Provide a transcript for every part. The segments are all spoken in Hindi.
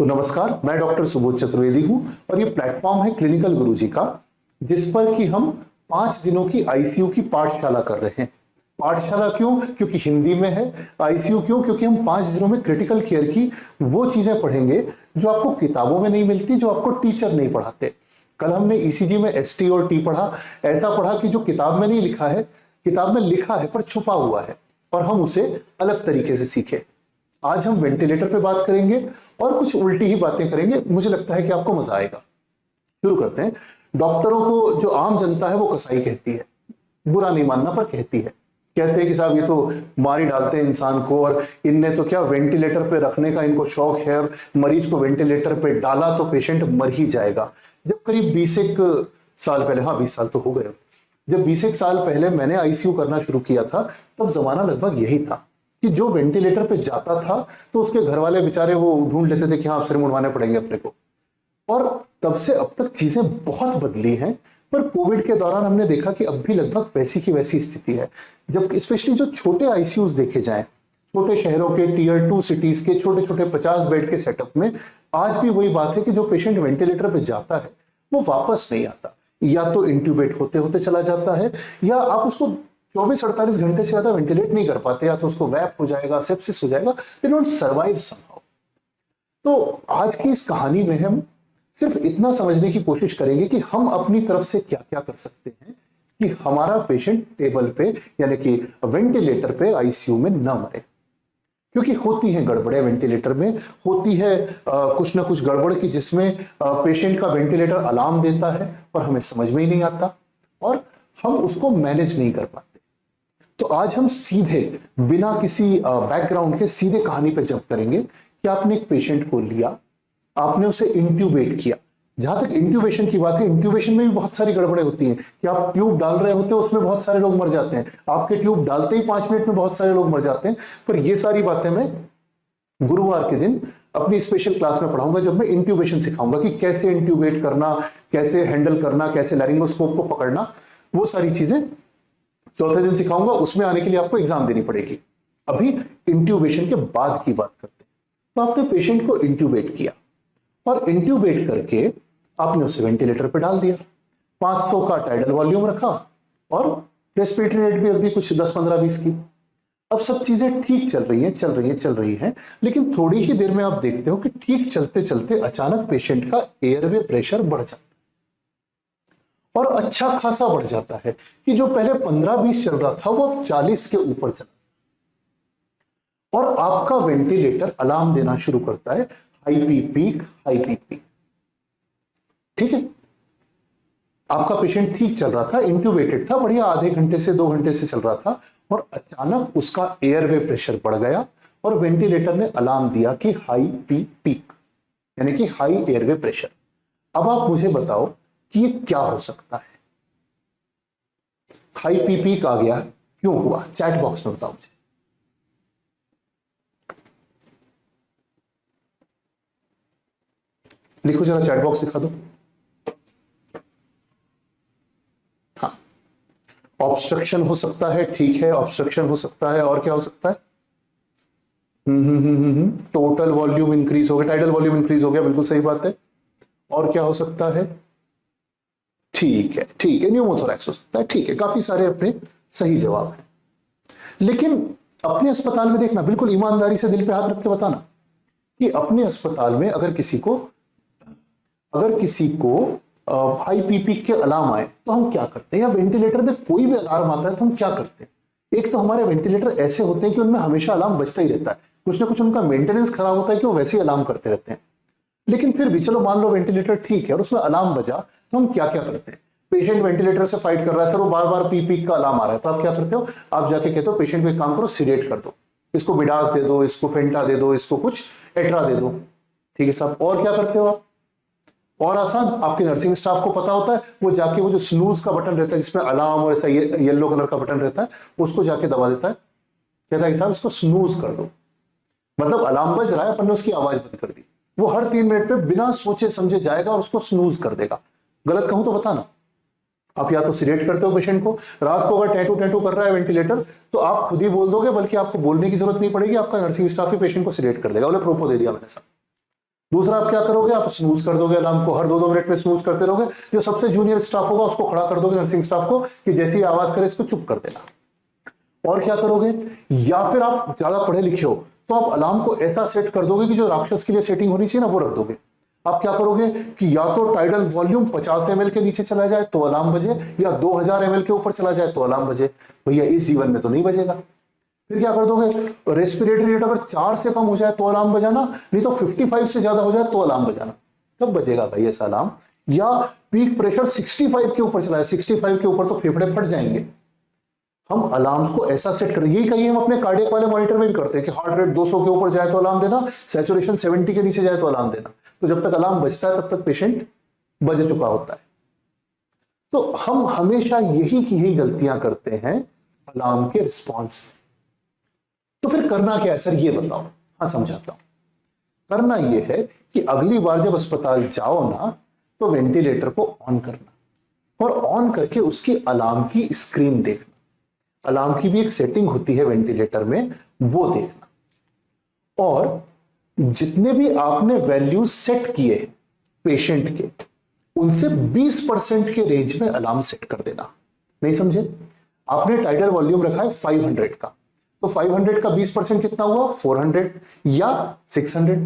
तो नमस्कार, मैं डॉक्टर सुबोध चतुर्वेदी हूं और ये प्लेटफॉर्म है क्लिनिकल गुरुजी का, जिस पर कि हम 5 दिनों की आईसीयू की पाठशाला कर रहे हैं। पाठशाला क्यों? क्योंकि हिंदी में है। आईसीयू क्यों? क्योंकि हम 5 दिनों में क्रिटिकल केयर की वो चीजें पढ़ेंगे जो आपको किताबों में नहीं मिलती, जो आपको टीचर नहीं पढ़ाते। कल हमने ईसीजी में एसटी और टी पढ़ा, ऐसा पढ़ा कि जो किताब में नहीं लिखा है, किताब में लिखा है पर छुपा हुआ है, और हम उसे अलग तरीके से सीखे। आज हम वेंटिलेटर पे बात करेंगे और कुछ उल्टी ही बातें करेंगे। मुझे लगता है कि आपको मजा आएगा। शुरू करते हैं। डॉक्टरों को जो आम जनता है वो कसाई कहती है, बुरा नहीं मानना पर कहती है। कहते हैं कि साहब ये तो मार ही डालते हैं इंसान को, और इनने तो क्या वेंटिलेटर पे रखने का इनको शौक है, और मरीज को वेंटिलेटर पे डाला तो पेशेंट मर ही जाएगा। जब करीब 20 साल पहले, हाँ 20 साल तो हो गए, जब 20 साल पहले मैंने आईसीयू करना शुरू किया था, तब जमाना लगभग यही था कि जो वेंटिलेटर पे जाता था तो उसके घर वाले बेचारे वो ढूंढ लेते थे कि हाँ सिर मुड़वाने पड़ेंगे अपने को। और तब से अब तक चीजें बहुत बदली हैं, पर कोविड के दौरान हमने देखा कि अब भी लगभग वैसी की वैसी स्थिति है। जब स्पेशली जो छोटे आईसीयूज देखे जाएं, छोटे शहरों के टियर 2 सिटीज के छोटे छोटे 50 बेड के सेटअप में आज भी वही बात है कि जो पेशेंट वेंटिलेटर पे जाता है वो वापस नहीं आता। या तो इंट्यूबेट होते होते चला जाता है, या आप उसको 24-48 घंटे से ज्यादा वेंटिलेट नहीं कर पाते, या तो उसको वैप हो जाएगा, सेप्सिस हो जाएगा, दे डोंट सर्वाइव समहाउ। तो आज की इस कहानी में हम सिर्फ इतना समझने की कोशिश करेंगे कि हम अपनी तरफ से क्या क्या कर सकते हैं कि हमारा पेशेंट टेबल पे यानी कि वेंटिलेटर पे आईसीयू में न मरे। क्योंकि होती है गड़बड़े वेंटिलेटर में, होती है कुछ ना कुछ गड़बड़ की जिसमें पेशेंट का वेंटिलेटर अलार्म देता है और हमें समझ में ही नहीं आता और हम उसको मैनेज नहीं कर पाते। तो आज हम सीधे बिना किसी बैकग्राउंड के सीधे कहानी पे जंप करेंगे कि आपने एक पेशेंट को लिया, आपने उसे इंट्यूबेट किया। जहां तक इंट्यूबेशन की बात है, इंट्यूबेशन में भी बहुत सारी गड़बड़े होती हैं कि आप ट्यूब डाल रहे होते हैं, उसमें बहुत सारे लोग मर जाते हैं। आपके ट्यूब डालते ही 5 मिनट में बहुत सारे लोग मर जाते हैं। पर ये सारी बातें मैं गुरुवार के दिन अपनी स्पेशल क्लास में पढ़ाऊंगा, जब मैं इंट्यूबेशन सिखाऊंगा कि कैसे इंट्यूबेट करना, कैसे हैंडल करना, कैसे लैरिंगोस्कोप को पकड़ना, वो सारी चीजें चौथे दिन सिखाऊंगा। उसमें आने के लिए आपको एग्जाम देनी पड़ेगी। अभी इंट्यूबेशन के बाद की बात करते हैं। तो आपने पेशेंट को इंट्यूबेट किया और इंट्यूबेट करके आपने उसे वेंटिलेटर पर डाल दिया, 500 का टाइडल वॉल्यूम रखा और रेस्पिरेटरी रेट भी रख दी कुछ 10-15-20 की। अब सब चीजें ठीक चल रही हैं, लेकिन थोड़ी ही देर में आप देखते हो कि ठीक चलते चलते अचानक पेशेंट का एयरवे प्रेशर बढ़ जाता है, और अच्छा खासा बढ़ जाता है कि जो पहले 15-20 चल रहा था वो अब 40 के ऊपर चला, और आपका वेंटिलेटर अलार्म देना शुरू करता है, high P peak, high P peak. ठीक है, आपका पेशेंट ठीक चल रहा था, इंट्यूबेटेड था, बढ़िया, आधे घंटे से 2 घंटे से चल रहा था, और अचानक उसका एयरवे प्रेशर बढ़ गया और वेंटिलेटर ने अलार्म दिया कि हाई पी पीक, यानी कि हाई एयरवे प्रेशर। अब आप मुझे बताओ कि ये क्या हो सकता है? हाई पी पीक आ गया, क्यों हुआ? चैट बॉक्स में बताओ मुझे। लिखो जरा, चैट बॉक्स दिखा दो। हाँ, ऑब्स्ट्रक्शन हो सकता है, ठीक है, ऑब्स्ट्रक्शन हो सकता है, और क्या हो सकता है? टोटल वॉल्यूम इंक्रीज हो गया, टाइडल वॉल्यूम इंक्रीज हो गया, बिल्कुल सही बात है। और क्या हो सकता है? ठीक है, न्यूमोथोरैक्स हो सकता है। ठीक है, काफी सारे अपने सही जवाब हैं। लेकिन अपने अस्पताल में देखना, बिल्कुल ईमानदारी से दिल पे हाथ रख के बताना कि अपने अस्पताल में अगर किसी को हाई पीपी के अलार्म आए तो हम क्या करते हैं, या वेंटिलेटर में कोई भी अलार्म आता है तो हम क्या करते हैं? एक तो हमारे वेंटिलेटर ऐसे होते हैं कि उनमें हमेशा अलार्म बजता ही रहता है, कुछ ना कुछ उनका मेंटेनेंस खराब होता है कि वो वैसे ही अलार्म करते रहते हैं। लेकिन फिर भी चलो मान लो वेंटिलेटर ठीक है और उसमें अलार्म बजा, तो हम क्या क्या करते हैं? पेशेंट वेंटिलेटर से फाइट कर रहा है सर, वो बार बार पी पी का अलार्म आ रहा है, तो आप क्या करते हो? आप जाके कहते हो पेशेंट को एक काम करो, सिडेट कर दो, इसको बिडास दे दो, इसको फेंटा दे दो, इसको कुछ एट्रा दे दो। ठीक है साहब, और क्या करते हो आप? और आसान, आपके नर्सिंग स्टाफ को पता होता है, वो जाके वो जो स्नूज का बटन रहता है जिसमें अलार्म और ऐसा येलो कलर का बटन रहता है, उसको जाके दबा देता है, कहता है कि साहब इसको स्नूज कर दो, मतलब अलार्म बज रहा है, अपन ने उसकी आवाज बंद कर दी। वो हर 3 मिनट पे बिना सोचे समझे जाएगा और उसको स्नूज कर देगा। गलत कहूं तो बताना। आप या तो सिलेट करते हो पेशेंट को, रात को अगर टैटू टैटू कर रहा है वेंटिलेटर तो आप खुद ही बोल दोगे, बल्कि आपको बोलने की जरूरत नहीं पड़ेगी, आपका नर्सिंग स्टाफ ही पेशेंट को सिलेट कर देगा, बोले प्रोपो दे दिया मैंने साहब। दूसरा आप क्या करोगे, आप स्नूज कर दोगे अलार्म को, हर 2-2 मिनट में स्नूज करते रहोगे। जो सबसे जूनियर स्टाफ होगा उसको खड़ा कर दोगे, नर्सिंग स्टाफ को, कि जैसे ही आवाज करे इसको चुप कर देना। और क्या करोगे, या फिर आप ज्यादा पढ़े लिखे हो तो आप अलार्म को ऐसा सेट कर दोगे कि जो राक्षस के लिए सेटिंग होनी चाहिए ना वो रख दोगे। आप क्या करोगे कि या तो टाइडल वॉल्यूम 50 ml के नीचे चला जाए तो अलार्म बजे, या 2000 ml के ऊपर चला जाए तो अलार्म बजे। भैया इस जीवन में तो नहीं बजेगा। फिर क्या कर दोगे, रेस्पिरेटरी रेट अगर 4 से कम हो जाए तो अलार्म बजाना, नहीं तो 55 से ज्यादा हो जाए तो अलार्म बजाना। कब बजेगा भाई ऐसा अलार्म? या पीक प्रेशर 65 के ऊपर चला है, 65 के ऊपर तो फेफड़े फट जाएंगे। हम अलार्म्स को ऐसा सेट करें, यही कहिए हम अपने कार्डियक वाले मॉनिटर में भी करते हैं कि हार्ट रेट 200 के ऊपर जाए तो अलार्म देना, सैचुरेशन 70 के नीचे जाए तो अलार्म देना। तो जब तक अलार्म बजता है तब तक पेशेंट बज चुका होता है। तो हम हमेशा यही गलतियां करते हैं अलार्म के रिस्पॉन्स। तो फिर करना क्या है सर ये बताओ। हाँ समझाता हूं। करना यह है कि अगली बार जब अस्पताल जाओ ना तो वेंटिलेटर को ऑन करना, और ऑन करके उसकी अलार्म की स्क्रीन देखना। अलार्म की भी एक सेटिंग होती है वेंटिलेटर में, वो देखना। और जितने भी आपने वैल्यू सेट किए पेशेंट के, उनसे 20% के रेंज में अलार्म सेट कर देना। नहीं समझे? आपने टाइडल वॉल्यूम रखा है 500 का, तो 500 का 20% कितना हुआ? 400 या 600।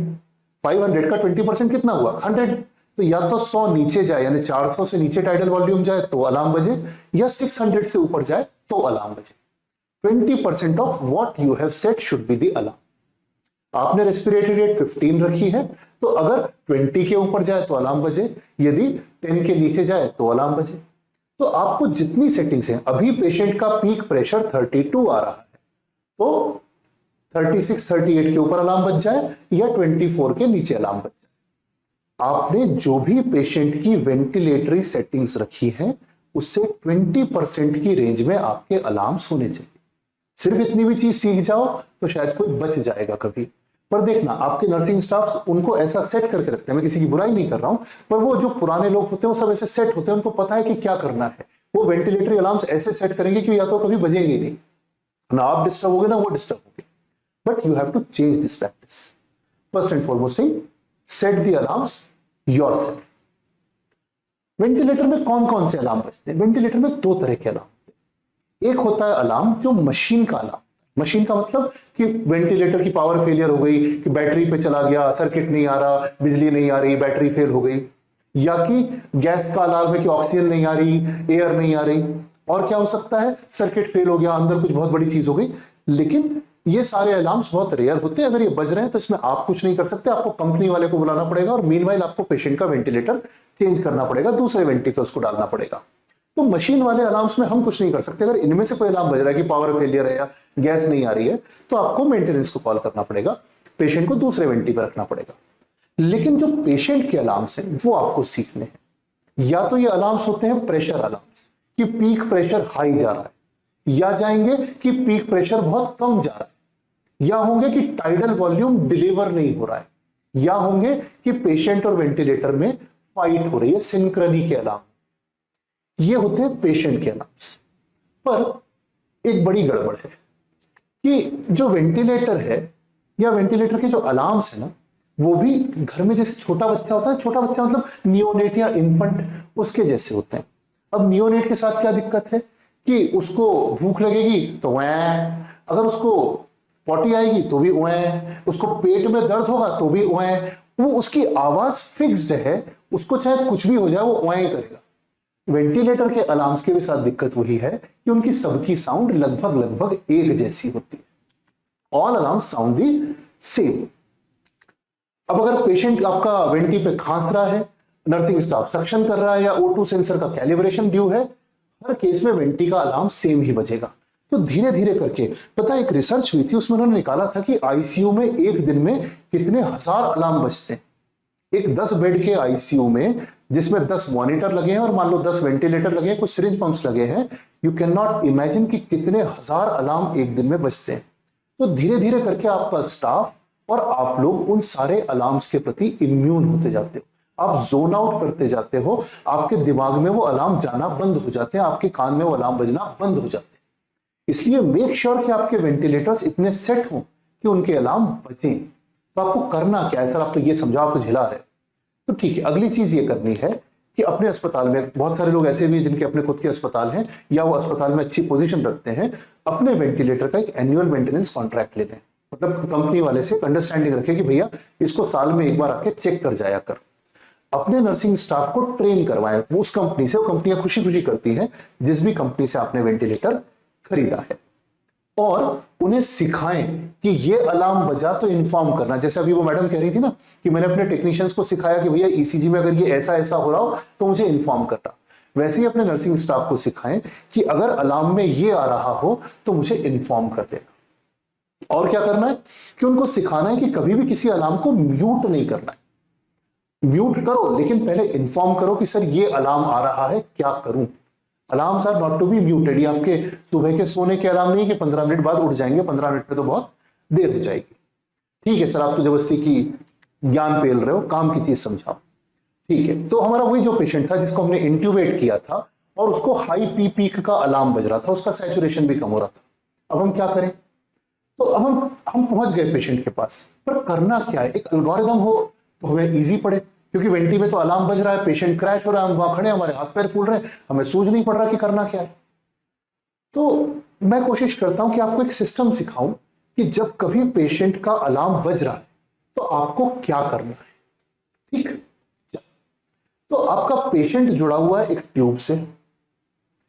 500 का 20% कितना हुआ? 100। तो या तो 100 नीचे जाए, यानी 400 से नीचे टाइडल वॉल्यूम जाए तो अलार्म बजे, या 600 से ऊपर जाए तो अलार्म बजे। 20% of what you have set should be the alarm. आपने रेस्पिरेटरी रेट 15 रखी है, तो अगर 20 के ऊपर जाए तो अलार्म बजे, यदि 10 के नीचे जाए तो अलार्म बजे। तो आपको जितनी सेटिंग्स हैं, अभी पेशेंट का पीक प्रेशर 32 आ रहा है, तो 36-38 के ऊपर अलार्म बज जाए या 24 के नीचे अलार्म बज जाए। आपने जो भी पेशेंट की वेंटिलेटरी सेटिंग्स रखी हैं उससे 20% की रेंज में आपके अलार्म्स होने चाहिए। सिर्फ इतनी भी चीज सीख जाओ तो शायद कोई बच जाएगा कभी। पर देखना, आपके नर्सिंग स्टाफ उनको ऐसा सेट करके रखते हैं, मैं किसी की बुराई नहीं कर रहा हूं, पर वो जो पुराने लोग होते हैं वो सब ऐसे सेट होते हैं, उनको पता है कि क्या करना है। वो वेंटिलेटरी अलार्म्स ऐसे सेट करेंगे कि या तो कभी बजेंगे ही नहीं, ना आप डिस्टर्ब होगे ना वो डिस्टर्ब होगे। But you have to change this practice. First and foremost thing, set the alarms yourself. Ventilator में कौन कौन से अलार्म बजते हैं? वेंटिलेटर में 2 तरह के अलार्म होते हैं। एक होता है अलार्म जो मशीन का अलार्म। मशीन का मतलब कि वेंटिलेटर की पावर फेलियर हो गई, कि बैटरी पे चला गया, सर्किट नहीं आ रहा, बिजली नहीं आ रही, बैटरी फेल हो गई। या कि गैस का अलार्म है कि ऑक्सीजन नहीं आ रही, एयर नहीं आ रही। और क्या हो सकता है, सर्किट फेल हो गया, अंदर कुछ बहुत बड़ी चीज हो गई। लेकिन ये सारे अलार्म्स बहुत रेयर होते हैं। अगर ये बज रहे हैं तो इसमें आप कुछ नहीं कर सकते, आपको कंपनी वाले को बुलाना पड़ेगा, और मीनवाइल आपको पेशेंट का वेंटिलेटर चेंज करना पड़ेगा, दूसरे वेंटी पे उसको डालना पड़ेगा। तो मशीन वाले अलार्म्स में हम कुछ नहीं कर सकते। अगर इनमें से कोई अलार्म बज रहा है कि पावर फेलियर है या गैस नहीं आ रही है, तो आपको मेंटेनेंस को कॉल करना पड़ेगा, पेशेंट को दूसरे वेंटी पे रखना पड़ेगा। लेकिन जो पेशेंट के अलार्म्स हैं वो आपको सीखने हैं। या तो ये अलार्म्स होते हैं प्रेशर अलार्म्स, कि पीक प्रेशर हाई जा रहा है, या जाएंगे कि पीक प्रेशर बहुत कम जा रहा है, या होंगे कि टाइडल वॉल्यूम डिलीवर नहीं हो रहा है, या होंगे कि पेशेंट और वेंटिलेटर में फाइट हो रही है, सिंक्रनी के अलार्म। ये होते हैं पेशेंट के अलार्म्स। पर एक बड़ी गड़बड़ है कि जो वेंटिलेटर है या वेंटिलेटर के जो अलार्म्स है ना, वो भी घर में जैसे छोटा बच्चा होता है, छोटा बच्चा मतलब नियोनेट या इन्फेंट, उसके जैसे होते हैं। अब नियोनेट के साथ क्या दिक्कत है कि उसको भूख लगेगी तो वह, अगर उसको पॉटी आएगी तो भी वह, उसको पेट में दर्द होगा तो भी वह, वो उसकी आवाज फिक्स्ड है, उसको चाहे कुछ भी हो जाए वो वह ही करेगा। वेंटिलेटर के अलार्म्स के भी साथ दिक्कत वही है कि उनकी सबकी साउंड लगभग एक जैसी होती है। All alarms sound the same. अब अगर पेशेंट आपका वेंटी पे खांस रहा है, नर्सिंग स्टाफ सक्शन कर रहा है, या O2 सेंसर का कैलिब्रेशन ड्यू है, हर केस में वेंटी का अलार्म सेम ही बजेगा। तो धीरे धीरे करके, पता एक रिसर्च हुई थी, उसमें उन्होंने निकाला था कि आईसीयू में एक दिन में कितने हजार अलार्म बजते हैं। एक 10 बेड के आईसीयू में, जिसमें 10 मॉनिटर लगे हैं और मान लो 10 वेंटिलेटर लगे हैं, कुछ सिरिंज पंप्स लगे हैं, यू कैन नॉट इमेजिन कि कितने हजार अलार्म एक दिन में बजते हैं। तो धीरे धीरे करके आपका स्टाफ और आप लोग उन सारे अलार्म्स के प्रति इम्यून होते जाते हो, आप जोन आउट करते जाते हो, आपके दिमाग में वो अलार्म जाना बंद हो जाते हैं, आपके कान में वो अलार्म बजना बंद हो जाते हैं। इसलिए मेक श्योर कि आपके वेंटिलेटर्स इतने सेट हों कि उनके अलार्म बजें। तो आपको करना क्या है सर, आप तो ये समझाओ, आप तो झिला रहे। तो ठीक है, अगली चीज ये करनी है कि अपने अस्पताल में, बहुत सारे लोग ऐसे भी हैं जिनके अपने खुद के अस्पताल हैं या वो अस्पताल में अच्छी पोजीशन रखते हैं, अपने वेंटिलेटर का एक एनुअल मेंटेनेंस कॉन्ट्रैक्ट ले लें। मतलब कंपनी वाले से अंडरस्टैंडिंग रखें कि भैया इसको साल में एक बार आके चेक कर जाया कर। अपने नर्सिंग स्टाफ को ट्रेन करवाएं वो उस कंपनी से, वो कंपनियां खुशी खुशी करती हैं जिस भी कंपनी से आपने वेंटिलेटर खरीदा है, और उन्हें सिखाएं कि ये अलार्म बजा तो इन्फॉर्म करना। जैसे अभी वो मैडम कह रही थी ना कि मैंने अपने टेक्नीशियंस को सिखाया कि भैया ईसीजी में अगर ये ऐसा ऐसा हो रहा हो तो मुझे इन्फॉर्म करना। वैसे ही अपने नर्सिंग स्टाफ को सिखाएं कि अगर अलार्म में ये आ रहा हो तो मुझे इन्फॉर्म कर देना। और क्या करना है कि उनको सिखाना है कि कभी भी किसी अलार्म को म्यूट नहीं करना है। म्यूट करो लेकिन पहले इन्फॉर्म करो कि सर ये अलार्म आ रहा है, क्या करूं। Alarms are not to be muted. ये आपके सुबह के सोने के अलार्म नहीं कि 15 मिनट बाद उठ जाएंगे, 15 मिनट में तो बहुत देर हो जाएगी। ठीक है सर, आप तो जबरदस्ती की ज्ञान पेल रहे हो, काम की चीज समझाओ। ठीक है, तो हमारा वही जो पेशेंट था जिसको हमने इंट्यूबेट किया था और उसको हाई पी पीक का अलार्म बज रहा था, उसका सैचुरेशन भी कम हो रहा था। अब हम क्या करें? तो अब हम पहुंच गए पेशेंट के पास, पर करना क्या है? एक एल्गोरिदम हो तो हमें इजी पड़े, क्योंकि वेंटी में तो अलार्म बज रहा है, पेशेंट क्रैश हो रहा है, हम वहां खड़े, हमारे हाथ पैर फूल रहे हैं, हमें सूझ नहीं पड़ रहा कि करना क्या है। तो मैं कोशिश करता हूं कि आपको एक सिस्टम सिखाऊं कि जब कभी पेशेंट का अलार्म बज रहा है तो आपको क्या करना है। ठीक, तो आपका पेशेंट जुड़ा हुआ है एक ट्यूब से,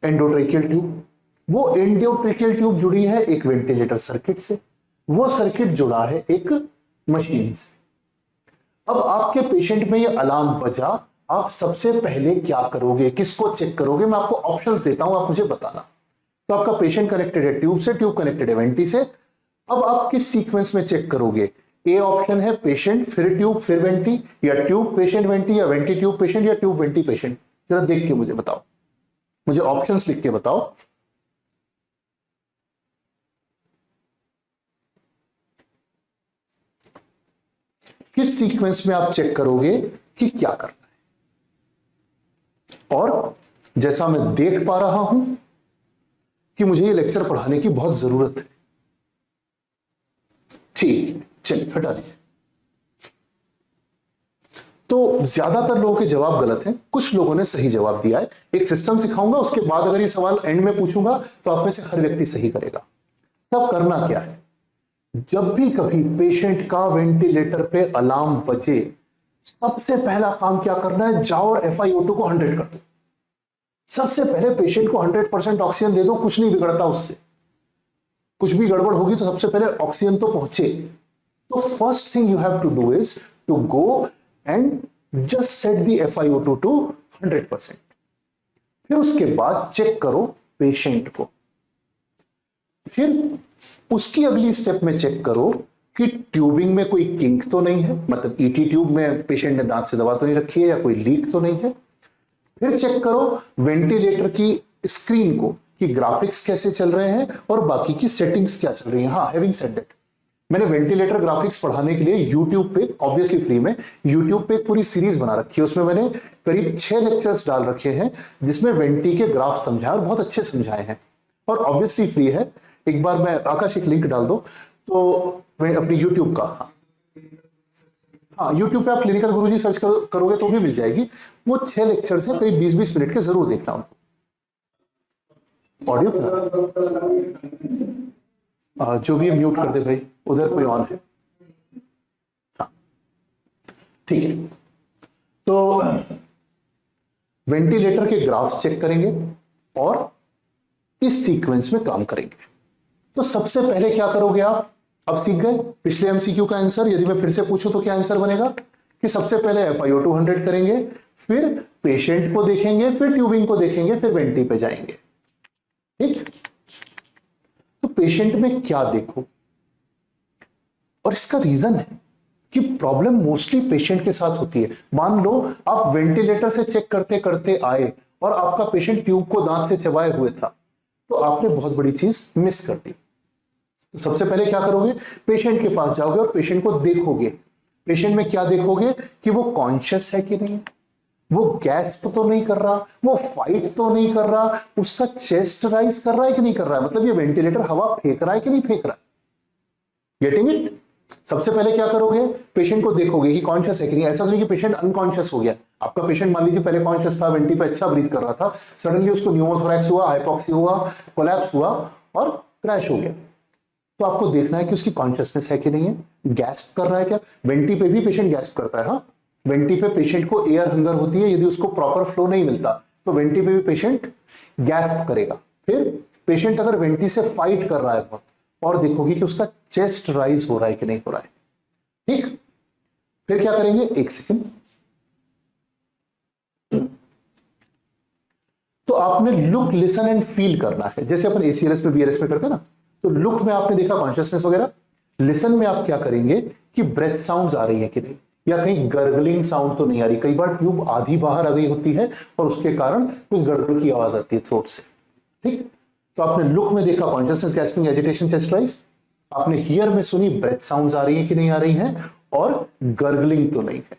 एंडोट्रेकियल ट्यूब। वो एंडोट्रेकियल ट्यूब जुड़ी है एक वेंटिलेटर सर्किट से, वो सर्किट जुड़ा है एक मशीन से। अब आपके पेशेंट में ये अलार्म बजा, आप सबसे पहले क्या करोगे, किसको चेक करोगे? मैं आपको ऑप्शंस देता हूं, आप मुझे बताना। तो आपका पेशेंट कनेक्टेड है ट्यूब से, ट्यूब कनेक्टेड है वेंटी से। अब आप किस सीक्वेंस में चेक करोगे? ए ऑप्शन है पेशेंट फिर ट्यूब फिर वेंटी, या ट्यूब पेशेंट वेंटी, या वेंटी ट्यूब पेशेंट, या ट्यूब वेंटी पेशेंट। जरा देख के मुझे बताओ, मुझे ऑप्शंस लिख के बताओ। किस सीक्वेंस में आप चेक करोगे कि क्या करना है? और जैसा मैं देख पा रहा हूं कि मुझे ये लेक्चर पढ़ाने की बहुत जरूरत है। ठीक, चलिए हटा दीजिए। तो ज्यादातर लोगों के जवाब गलत हैं, कुछ लोगों ने सही जवाब दिया है। एक सिस्टम सिखाऊंगा, उसके बाद अगर ये सवाल एंड में पूछूंगा तो आप में से हर व्यक्ति सही करेगा। तब करना क्या है? जब भी कभी पेशेंट का वेंटिलेटर पे अलार्म बजे, सबसे पहला काम क्या करना है? जाओ और FiO2 को 100 कर दो। सबसे पहले पेशेंट को 100% ऑक्सीजन दे दो, कुछ नहीं बिगड़ता उससे। कुछ भी गड़बड़ होगी तो सबसे पहले ऑक्सीजन तो पहुंचे। तो first thing you have to do is to go and just set the FiO2 to 100%। फिर उसके बाद चेक करो पेशेंट को। फिर उसकी अगली स्टेप में चेक करो कि ट्यूबिंग में कोई किंक तो नहीं है, मतलब ET ट्यूब में पेशेंट ने दांत से दवा तो नहीं रखी है, या कोई लीक तो नहीं है। फिर चेक करो वेंटिलेटर की स्क्रीन को कि ग्राफिक्स कैसे चल रहे हैं और बाकी की सेटिंग्स क्या चल रही हैं। हाँ, हैविंग सेड दैट, मैंने वेंटिलेटर ग्राफिक्स पढ़ाने के लिए YouTube पे, ऑब्वियसली फ्री में, YouTube पे एक पूरी सीरीज बना रखी है। उसमें मैंने करीब 6 लेक्चर्स डाल रखे हैं जिसमें वेंटी के ग्राफ समझाए और बहुत अच्छे समझाए हैं, और ऑब्वियसली फ्री है। एक बार मैं आकाश एक लिंक डाल दो तो मैं अपनी YouTube का, हाँ YouTube पे आप क्लिनिकल गुरुजी सर्च करोगे तो भी मिल जाएगी। वो 6 लेक्चर्स हैं, करीब 20-20 मिनट के, जरूर देखना उनको। ऑडियो जो भी म्यूट कर दे भाई, उधर कोई ऑन है? हाँ ठीक है। तो वेंटिलेटर के ग्राफ्स चेक करेंगे और इस सीक्वेंस में काम करेंगे। तो सबसे पहले क्या करोगे आप? अब सीख गए पिछले MCQ का आंसर। यदि मैं फिर से पूछूं तो क्या आंसर बनेगा कि सबसे पहले FiO2 100 करेंगे, फिर पेशेंट को देखेंगे, फिर ट्यूबिंग को देखेंगे, फिर वेंटी पे जाएंगे। ठीक, तो पेशेंट में क्या देखो, और इसका रीजन है कि प्रॉब्लम मोस्टली पेशेंट के साथ होती है। मान लो आप वेंटिलेटर से चेक करते करते आए और आपका पेशेंट ट्यूब को दांत से चबाए हुए था, तो आपने बहुत बड़ी चीज मिस कर दी। तो सबसे पहले क्या करोगे? पेशेंट के पास जाओगे और पेशेंट को देखोगे। पेशेंट में क्या देखोगे कि वो कॉन्शियस है कि नहीं है, वो गैस्प तो नहीं कर रहा, वो फाइट तो नहीं कर रहा, उसका चेस्ट राइज कर रहा है कि नहीं कर रहा है, मतलब ये वेंटिलेटर हवा फेंक रहा है कि नहीं फेंक रहा है। Getting it? सबसे पहले क्या करोगे, पेशेंट को देखोगे कि कॉन्शियस है कि नहीं। ऐसा नहीं कि पेशेंट अनकॉन्शियस हो गया, आपका पेशेंट मान लीजिए पहले कॉन्शियस था, वेंटी पे अच्छा ब्रीथ कर रहा था, सडनली उसको न्यूमोथोरैक्स हुआ, हाइपोक्सी हुआ, कोलैप्स हुआ और क्रैश हो गया। तो आपको देखना है कि उसकी कॉन्शियसनेस है कि नहीं है, गैस्प कर रहा है क्या। वेंटी पे भी पेशेंट गैस्प करता है, हाँ, वेंटी पे पेशेंट को एयर हंगर होती है, यदि उसको प्रॉपर फ्लो नहीं मिलता तो वेंटी पे भी पेशेंट गैस्प करेगा। फिर पेशेंट अगर वेंटी से फाइट कर रहा है बहुत, और देखोगे कि उसका चेस्ट राइज हो रहा है कि नहीं हो रहा है, ठीक। फिर क्या करेंगे, एक सेकेंड, तो आपने लुक, लिसन एंड फील करना है, जैसे अपन एसीएलएस में बीआरएस में करते हैं ना। तो लुक में आपने देखा कॉन्शियसनेस वगैरह, लिसन में आप क्या करेंगे कि ब्रेथ साउंड्स आ रही है कि नहीं, या कहीं गर्गलिंग साउंड तो नहीं आ रही। कई बार ट्यूब आधी बाहर आ गई होती है और उसके कारण कुछ गड़गड़ की आवाज आती है थ्रोट से, ठीक। तो आपने लुक में देखा consciousness, gasping, agitation, chest rise. आपने हियर में सुनी ब्रेथ साउंड्स आ रही है कि नहीं आ रही हैं, और गर्गलिंग तो नहीं है,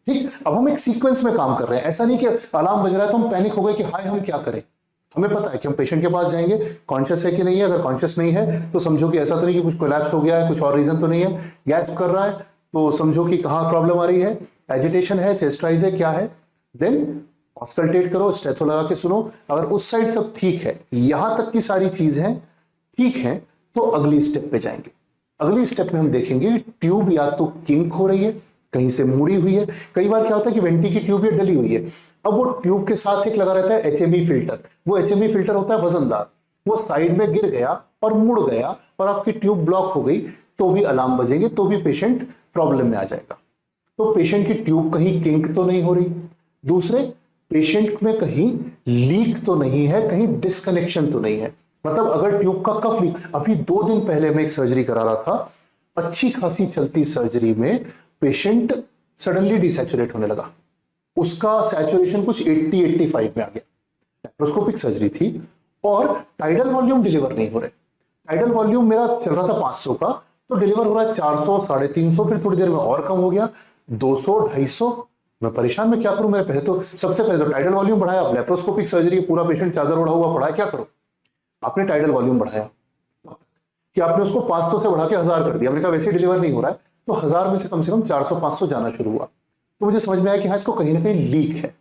ठीक। अब हम एक सीक्वेंस में काम कर रहे हैं, ऐसा नहीं कि अलार्म बज रहा है तो हम पैनिक हो गए कि हाय हम क्या करें। हमें पता है कि हम पेशेंट के पास जाएंगे, कॉन्शियस है कि नहीं है। अगर कॉन्शियस नहीं है तो समझो कि ऐसा तो नहीं कि कुछ कोलैप्स हो गया है, कुछ और रीजन तो नहीं है, गैस्प कर रहा है तो समझो कि कहां प्रॉब्लम आ रही है, एजिटेशन है, चेस्ट राइज है, क्या है। देन ऑस्कल्टेट करो, स्टेथो लगा के सुनो। अगर उस साइड सब ठीक है, यहां तक की सारी चीजें ठीक है, तो अगली स्टेप पे जाएंगे। अगली स्टेप में हम देखेंगे ट्यूब या तो किंक हो रही है, कहीं से मुड़ी हुई है। कई बार क्या होता है कि वेंटी की ट्यूब ये डली हुई है, अब वो ट्यूब के साथ एक लगा रहता है एचएमई फिल्टर। वो एचएमई फिल्टर होता है वजनदार, वो साइड में गिर गया और मुड़ गया और आपकी ट्यूब ब्लॉक हो गई, तो भी अलार्म बजेंगे, तो भी पेशेंट प्रॉब्लम में आ जाएगा। तो पेशेंट की ट्यूब कहीं किंक तो नहीं हो रही, दूसरे पेशेंट में कहीं लीक तो नहीं है, कहीं डिस्कनेक्शन तो नहीं है। मतलब अगर ट्यूब का कफ लीक, अभी 2 दिन पहले मैं एक सर्जरी करा रहा था, अच्छी खासी चलती सर्जरी में पेशेंट सडनली डिसैचुरेट होने लगा, उसका सैचुरेशन कुछ 80-85 में आ गया। लेप्रोस्कोपिक सर्जरी थी और टाइडल वॉल्यूम डिलीवर नहीं हो रहे। टाइडल वॉल्यूम मेरा चल रहा था 500 का, तो डिलीवर हो रहा है 400, 350, फिर थोड़ी देर में और कम हो गया 200, 250। मैं परेशान, मैं क्या करूं। मैं पहले तो सबसे पहले तो टाइडल वॉल्यूम बढ़ाया। अब लेप्रोस्कोपिक सर्जरी, पूरा पेशेंट चादर ओढ़ा हुआ पड़ा है, क्या करो। आपने टाइडल वॉल्यूम बढ़ाया कि आपने उसको 500 से बढ़ा के 1000 कर दिया। हमने कहा वैसे डिलीवर नहीं हो रहा है, तो 1000 में से कम 400-500 जाना शुरू हुआ। तो मुझे समझ में आया कि हाँ, इसको कहीं ना कहीं लीक है।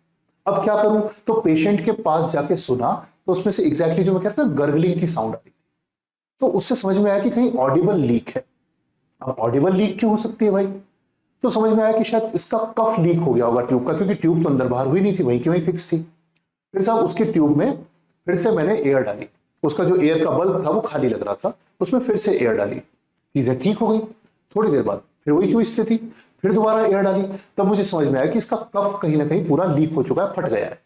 अब क्या करूं, तो पेशेंट के पास जाके सुना, तो उसमें से एग्जैक्टली जो मैं कहता था गर्गलिंग की साउंड आ रही थी। तो उससे समझ में आया कि कहीं ऑडिबल लीक है। अब ऑडिबल लीक क्यों हो सकती है भाई, तो समझ में आया कि शायद इसका कफ लीक हो गया होगा ट्यूब का, क्योंकि ट्यूब तो अंदर बाहर हुई नहीं थी, वहीं की वहीं फिक्स थी। फिर साहब उसकी ट्यूब में फिर से मैंने एयर डाली, उसका जो एयर का बल्ब था वो खाली लग रहा था, उसमें फिर से एयर डाली, चीजें ठीक हो गई। थोड़ी देर बाद फिर वही की स्थिति, फिर दोबारा एयर डाली, तब मुझे समझ में आया कि इसका कफ कहीं ना कहीं पूरा लीक हो चुका है, फट गया है।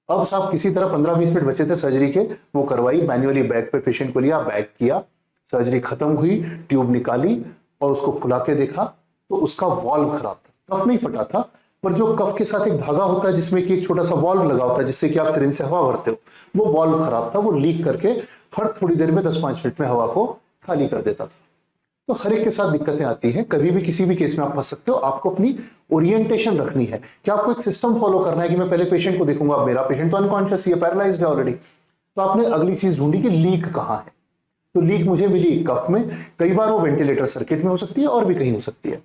अब साहब किसी तरह 15-20 मिनट बचे थे सर्जरी के, वो करवाई, मैन्युअली बैग पे पेशेंट को लिया, बैग किया, सर्जरी खत्म हुई, ट्यूब निकाली और उसको खुला के देखा तो उसका वॉल्व खराब था। कफ नहीं फटा था, पर जो कफ के साथ एक धागा होता है जिसमें कि एक छोटा सा वॉल्व लगा होता है जिससे कि आप सिरिंज से हवा भरते हो, वो वॉल्व खराब था, वो लीक करके हर थोड़ी देर में 10-5 मिनट में हवा को खाली कर देता था। तो हर एक के साथ दिक्कतें आती हैं, कभी भी किसी भी केस में आप फंस सकते हो। आपको अपनी ओरिएंटेशन रखनी है कि आपको एक सिस्टम फॉलो करना है कि मैं पहले पेशेंट को देखूंगा। मेरा पेशेंट तो अनकॉन्शियस है, पैरालाइज्ड है ऑलरेडी, तो आपने अगली चीज ढूंढी कि लीक कहां है। तो लीक मुझे मिली कफ में, कई बार वो वेंटिलेटर सर्किट में हो सकती है और भी कहीं हो सकती है,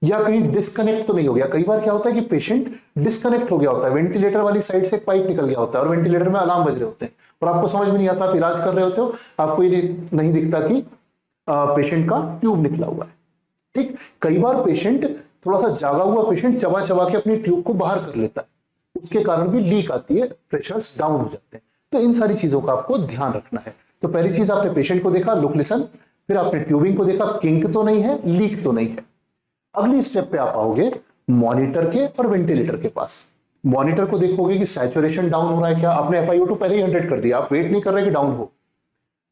या कहीं डिस्कनेक्ट तो नहीं हो गया। कई बार क्या होता है कि पेशेंट डिस्कनेक्ट हो गया होता है, वेंटिलेटर वाली साइड से एक पाइप निकल गया होता है और वेंटिलेटर में अलार्म बज रहे होते हैं और आपको समझ में नहीं आता, आप इलाज कर रहे होते हो, आपको ये नहीं दिखता कि पेशेंट का ट्यूब निकला हुआ है। ठीक, कई बार पेशेंट थोड़ा सा जागा हुआ पेशेंट चबा चबा के अपनी ट्यूब को बाहर कर लेता है, उसके कारण भी लीक आती है, प्रेशर्स डाउन हो जाते हैं। तो इन सारी चीजों का आपको ध्यान रखना है। तो पहली चीज आपने पेशेंट को देखा, लुक लिसन, फिर आपने ट्यूबिंग को देखा, किंक तो नहीं है, लीक तो नहीं है। अगली स्टेप पे आप आओगे मॉनिटर के और वेंटिलेटर के पास। मॉनिटर को देखोगे कि सैचुरेशन डाउन हो रहा है क्या। आपने FiO2 पहले ही 100 कर दिया, आप वेट नहीं कर रहे कि डाउन हो।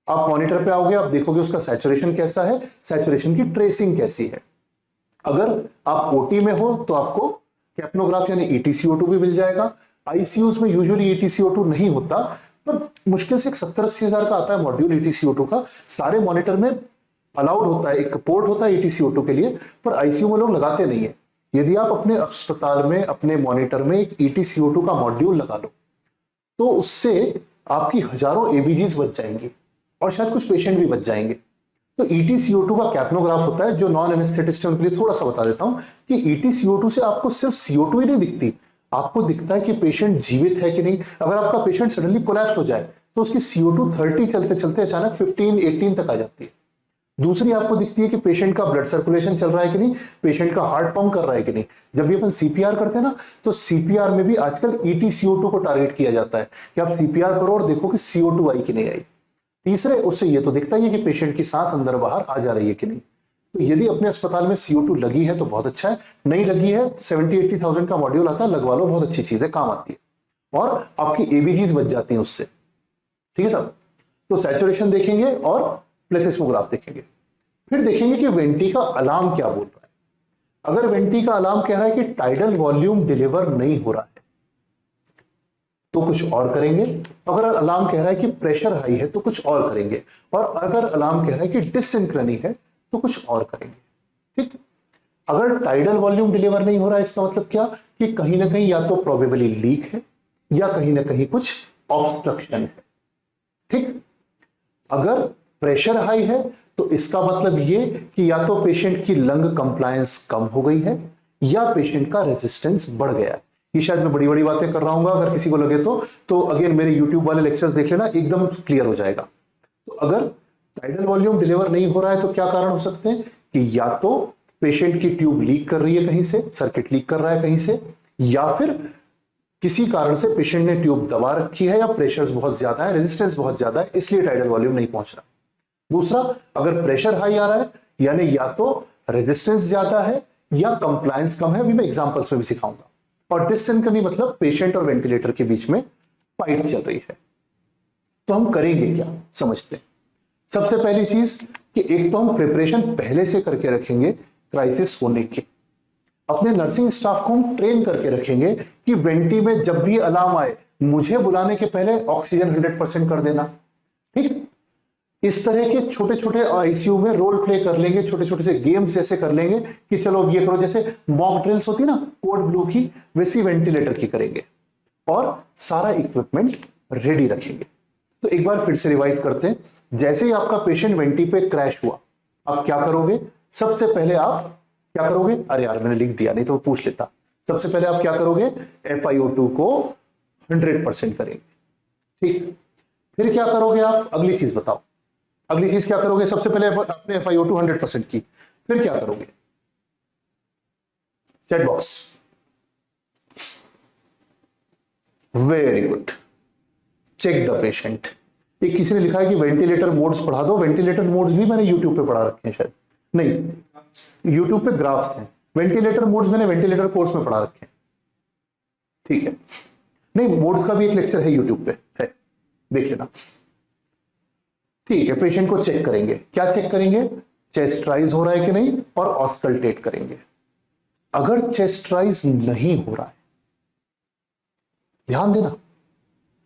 आप मॉनिटर पे आओगे, आप देखोगे उसका सैचुरेशन कैसा है, सैचुरेशन की ट्रेसिंग कैसी है। अगर आप ओटी में हो तो आपको कैप्नोग्राफ यानी EtCO2 भी मिल जाएगा। आईसीयूज में यूजुअली EtCO2 नहीं होता, पर मुश्किल से 70-80 हजार का आता है मॉड्यूल EtCO2 का। सारे मॉनिटर में अलाउड होता है, एक पोर्ट होता है EtCO2 के लिए, पर आईसीयू में लोग लगाते नहीं है। यदि आप अपने अस्पताल में अपने मॉनिटर में एक EtCO2 का मॉड्यूल लगा लो तो उससे आपकी हजारों ABGs बच जाएंगी और शायद कुछ पेशेंट भी बच जाएंगे। तो EtCO2 का कैप्नोग्राफ होता है, जो नॉन एनेस्थेटिस्ट है उनके लिए थोड़ा सा बता देता हूं कि EtCO2 से आपको सिर्फ CO2 ही नहीं दिखती, आपको दिखता है कि पेशेंट जीवित है कि नहीं। अगर आपका पेशेंट सडनली कोलैप्स हो जाए तो उसकी CO2 30 चलते चलते अचानक 15-18 तक आ जाती है। दूसरी आपको दिखती है कि पेशेंट का ब्लड सर्कुलेशन चल रहा है कि नहीं, पेशेंट का हार्ट पंप कर रहा है कि नहीं। जब भी अपन CPR करते हैं ना, तो CPR में भी आजकल EtCO2 को टारगेट किया जाता है कि आप CPR करो और देखो कि CO2 आई कि नहीं आई। तीसरे, उससे ये तो दिखता ही है कि पेशेंट की सांस अंदर बाहर आ जा रही है कि नहीं। तो यदि अपने अस्पताल में CO2 लगी है तो बहुत अच्छा है, नहीं लगी है 70-80,000 का मॉड्यूल आता है, लगवा लो, बहुत अच्छी चीज है, काम आती है और आपकी ABGs बच जाती हैं उससे। ठीक है साहब। तो सैचुरेशन देखेंगे और प्लेथिस्मोग्राफ देखेंगे। फिर देखेंगे कि वेंटी का अलार्म क्या बोल रहा है। अगर वेंटी का अलार्म कह रहा है कि टाइडल वॉल्यूम डिलीवर नहीं हो रहा है तो कुछ और करेंगे। अगर अलार्म कह रहा है कि प्रेशर हाई है तो कुछ और करेंगे। और अगर अलार्म कह रहा है कि डिसिंक्रोनी है तो कुछ और करेंगे। ठीक। अगर टाइडल वॉल्यूम डिलीवर नहीं हो रहा है, इसका मतलब क्या कि कहीं ना कहीं या तो प्रोबेबली लीक है या कहीं ना कहीं कुछ ऑब्स्ट्रक्शन है। ठीक। अगर प्रेशर हाई है तो इसका मतलब ये कि या तो पेशेंट की लंग कंप्लायंस कम हो गई है या पेशेंट का रेजिस्टेंस बढ़ गया है। ये शायद मैं बड़ी बड़ी बातें कर रहा हूं, अगर किसी को लगे तो अगेन मेरे YouTube वाले लेक्चर्स देख लेना, एकदम क्लियर हो जाएगा। तो अगर टाइडल वॉल्यूम डिलीवर नहीं हो रहा है तो क्या कारण हो सकते हैं कि या तो पेशेंट की ट्यूब लीक कर रही है कहीं से, सर्किट लीक कर रहा है कहीं से, या फिर किसी कारण से पेशेंट ने ट्यूब दबा रखी है या प्रेशर बहुत ज्यादा है, रेजिस्टेंस बहुत ज्यादा है, इसलिए टाइडल वॉल्यूम नहीं पहुंच रहा। दूसरा, अगर प्रेशर हाई आ रहा है यानी या तो रेजिस्टेंस ज्यादा है या कंप्लायंस कम है, अभी मैं एग्जांपल्स में भी सिखाऊंगा। और डिसिंक्रोनी मतलब पेशेंट और वेंटिलेटर के बीच में फाइट चल रही है। तो हम करेंगे क्या, समझते हैं। सबसे पहली चीज कि एक तो हम प्रिपरेशन पहले से करके रखेंगे क्राइसिस होने की। अपने नर्सिंग स्टाफ को हम ट्रेन करके रखेंगे कि वेंटी में जब भी अलार्म आए मुझे बुलाने के पहले ऑक्सीजन 100% कर देना। ठीक। इस तरह के छोटे छोटे ICU में रोल प्ले कर लेंगे, छोटे छोटे से गेम्स जैसे कर लेंगे कि चलो ये करो, जैसे मॉक ड्रिल्स होती है ना कोड ब्लू की, वैसी वेंटिलेटर की करेंगे और सारा इक्विपमेंट रेडी रखेंगे। तो एक बार फिर से रिवाइज करते हैं। जैसे ही आपका पेशेंट वेंटी पे क्रैश हुआ, आप क्या करोगे? सबसे पहले आप क्या करोगे? अरे यार मैंने लिख दिया, नहीं तो पूछ लेता। सबसे पहले आप क्या करोगे? FiO2 को 100% करेंगे। ठीक। फिर क्या करोगे आप? अगली चीज बताओ, अगली चीज क्या करोगे? सबसे पहले अपने FiO2 100% की, फिर क्या करोगे? Chat box. Very good. Check the patient. एक किसी ने लिखा है कि वेंटिलेटर मोड्स पढ़ा दो। वेंटिलेटर मोड्स भी मैंने यूट्यूब पे पढ़ा रखे हैं, शायद नहीं, यूट्यूब पे ग्राफ्स हैं। वेंटिलेटर मोड्स मैंने वेंटिलेटर कोर्स में पढ़ा रखे हैं। ठीक है, नहीं मोड्स का भी एक लेक्चर है यूट्यूब पे, है, देख लेना। ठीक है, पेशेंट को चेक करेंगे। क्या चेक करेंगे? चेस्ट राइज हो रहा है कि नहीं और ऑस्कल्टेट करेंगे। अगर चेस्ट राइज नहीं हो रहा है, ध्यान देना,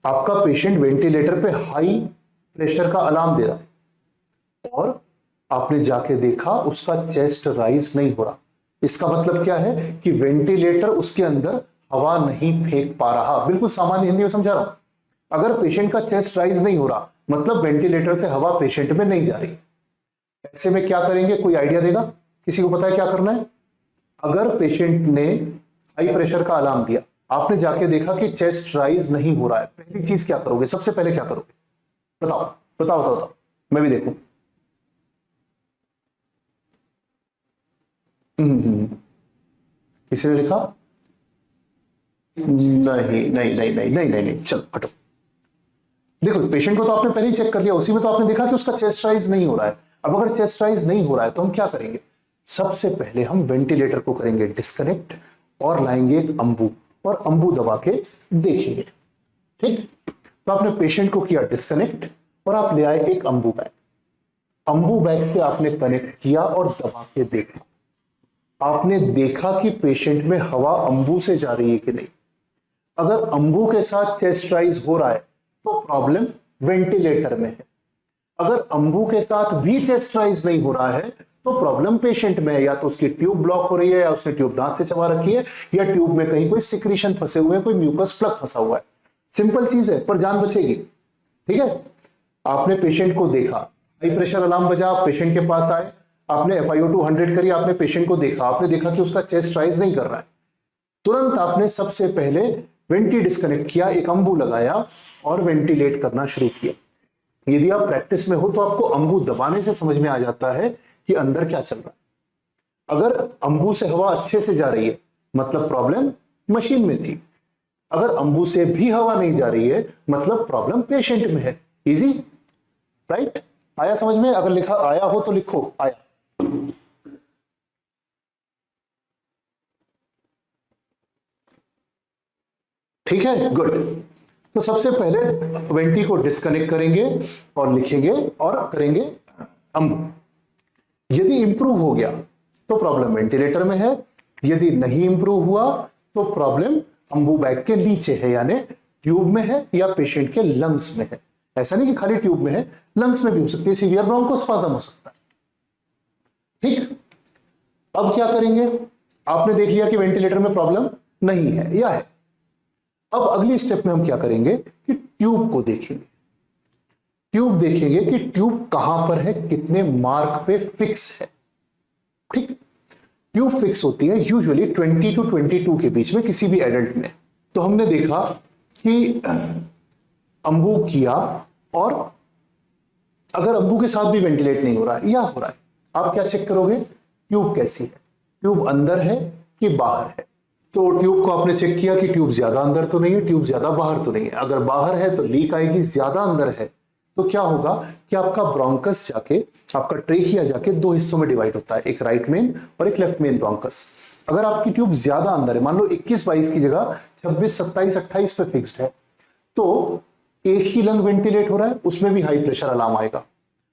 आपका पेशेंट वेंटिलेटर पे हाई प्रेशर का अलार्म दे रहा है और आपने जाके देखा उसका चेस्ट राइज नहीं हो रहा, इसका मतलब क्या है कि वेंटिलेटर उसके अंदर हवा नहीं फेंक पा रहा। बिल्कुल सामान्य हिंदी में समझा रहा हूं। अगर पेशेंट का चेस्ट राइज नहीं हो रहा मतलब वेंटिलेटर से हवा पेशेंट में नहीं जा रही। ऐसे में क्या करेंगे? कोई आइडिया देगा? किसी को पता है क्या करना है? अगर पेशेंट ने हाई प्रेशर का अलार्म दिया, आपने जाके देखा कि चेस्ट राइज नहीं हो रहा है, पहली चीज क्या करोगे? सबसे पहले क्या करोगे? बताओ बताओ बताओ, बताओ। मैं भी देखूं। किसी ने लिखा नहीं नहीं नहीं नहीं नहीं नहीं नहीं, चलो हटो। देखो पेशेंट को तो आपने पहले ही चेक कर लिया, उसी में तो आपने देखा कि उसका चेस्ट राइज नहीं हो रहा है। अब अगर चेस्ट राइज नहीं हो रहा है तो हम क्या करेंगे? सबसे पहले हम वेंटिलेटर को करेंगे डिस्कनेक्ट और लाएंगे एक अंबू और अंबू दबा के देखेंगे। ठीक। तो आपने पेशेंट को किया डिस्कनेक्ट और आप ले आए एक अंबू बैग। अंबू बैग से आपने कनेक्ट किया और दबा के देखा। आपने देखा कि पेशेंट में हवा अंबू से जा रही है कि नहीं। अगर अंबू के साथ चेस्ट राइज हो रहा है तो प्रॉब्लम वेंटिलेटर में है। अगर अंबू के साथ भी चेस्ट राइज नहीं हो रहा है तो प्रॉब्लम पेशेंट में है। या तो उसकी ट्यूब ब्लॉक हो रही है या उसने ट्यूब दांत से चबा रखी है या ट्यूब में कहीं कोई सिक्रीशन फंसे हुए हैं, कोई म्यूकस प्लग फंसा हुआ है। सिंपल चीज है पर जान बचेगी। ठीक है, आपने पेशेंट को देखा, हाई प्रेशर अलार्म बजा, आप पेशेंट के पास आए, आपने FiO2 100 करी, आपने पेशेंट को देखा, आपने देखा कि उसका चेस्ट राइज नहीं कर रहा है, तुरंत आपने सबसे पहले वेंटी डिस्कनेक्ट किया, एक अंबू लगाया और वेंटिलेट करना शुरू किया। यदि आप प्रैक्टिस में हो तो आपको अंबू दबाने से समझ में आ जाता है कि अंदर क्या चल रहा है। अगर अंबू से हवा अच्छे से जा रही है मतलब प्रॉब्लम मशीन में थी, अगर अंबू से भी हवा नहीं जा रही है मतलब प्रॉब्लम पेशेंट में है। Easy, right? आया समझ में? अगर लिखा आया हो तो लिखो आया। ठीक है, गुड। तो सबसे पहले वेंटी को डिस्कनेक्ट करेंगे और लिखेंगे और करेंगे अंबू। यदि इंप्रूव हो गया तो प्रॉब्लम वेंटिलेटर में है, यदि नहीं इंप्रूव हुआ तो प्रॉब्लम अंबू बैग के नीचे है, यानी ट्यूब में है या पेशेंट के लंग्स में है। ऐसा नहीं कि खाली ट्यूब में है, लंग्स में भी हो सकती है, सीवियर ब्रोंकोस्पाज्म हो सकता है। ठीक, अब क्या करेंगे? आपने देख लिया कि वेंटिलेटर में प्रॉब्लम नहीं है या है। अब अगली स्टेप में हम क्या करेंगे कि ट्यूब को देखेंगे। ट्यूब देखेंगे कि ट्यूब कहां पर है, कितने मार्क पे फिक्स है। ठीक, ट्यूब फिक्स होती है यूजुअली 20 to 22 के बीच में किसी भी एडल्ट में। तो हमने देखा कि अंबू किया और अगर अंबू के साथ भी वेंटिलेट नहीं हो रहा है या हो रहा है, आप क्या चेक करोगे? ट्यूब कैसी है, ट्यूब अंदर है कि बाहर है। तो ट्यूब को आपने चेक किया कि ट्यूब ज्यादा अंदर तो नहीं है, ट्यूब ज्यादा बाहर तो नहीं है। अगर बाहर है तो लीक आएगी, ज्यादा अंदर है तो क्या होगा कि आपका ब्रोंकस जाके, आपका ट्रेकिया जाके दो हिस्सों में डिवाइड होता है, एक राइट मेन और एक लेफ्ट मेन ब्रोंकस। अगर आपकी ट्यूब ज्यादा अंदर है, मान लो 21-22 की जगह 26, 27, 28 पे फिक्स्ड है, तो एक ही लंग वेंटिलेट हो रहा है, उसमें भी हाई प्रेशर अलार्म आएगा।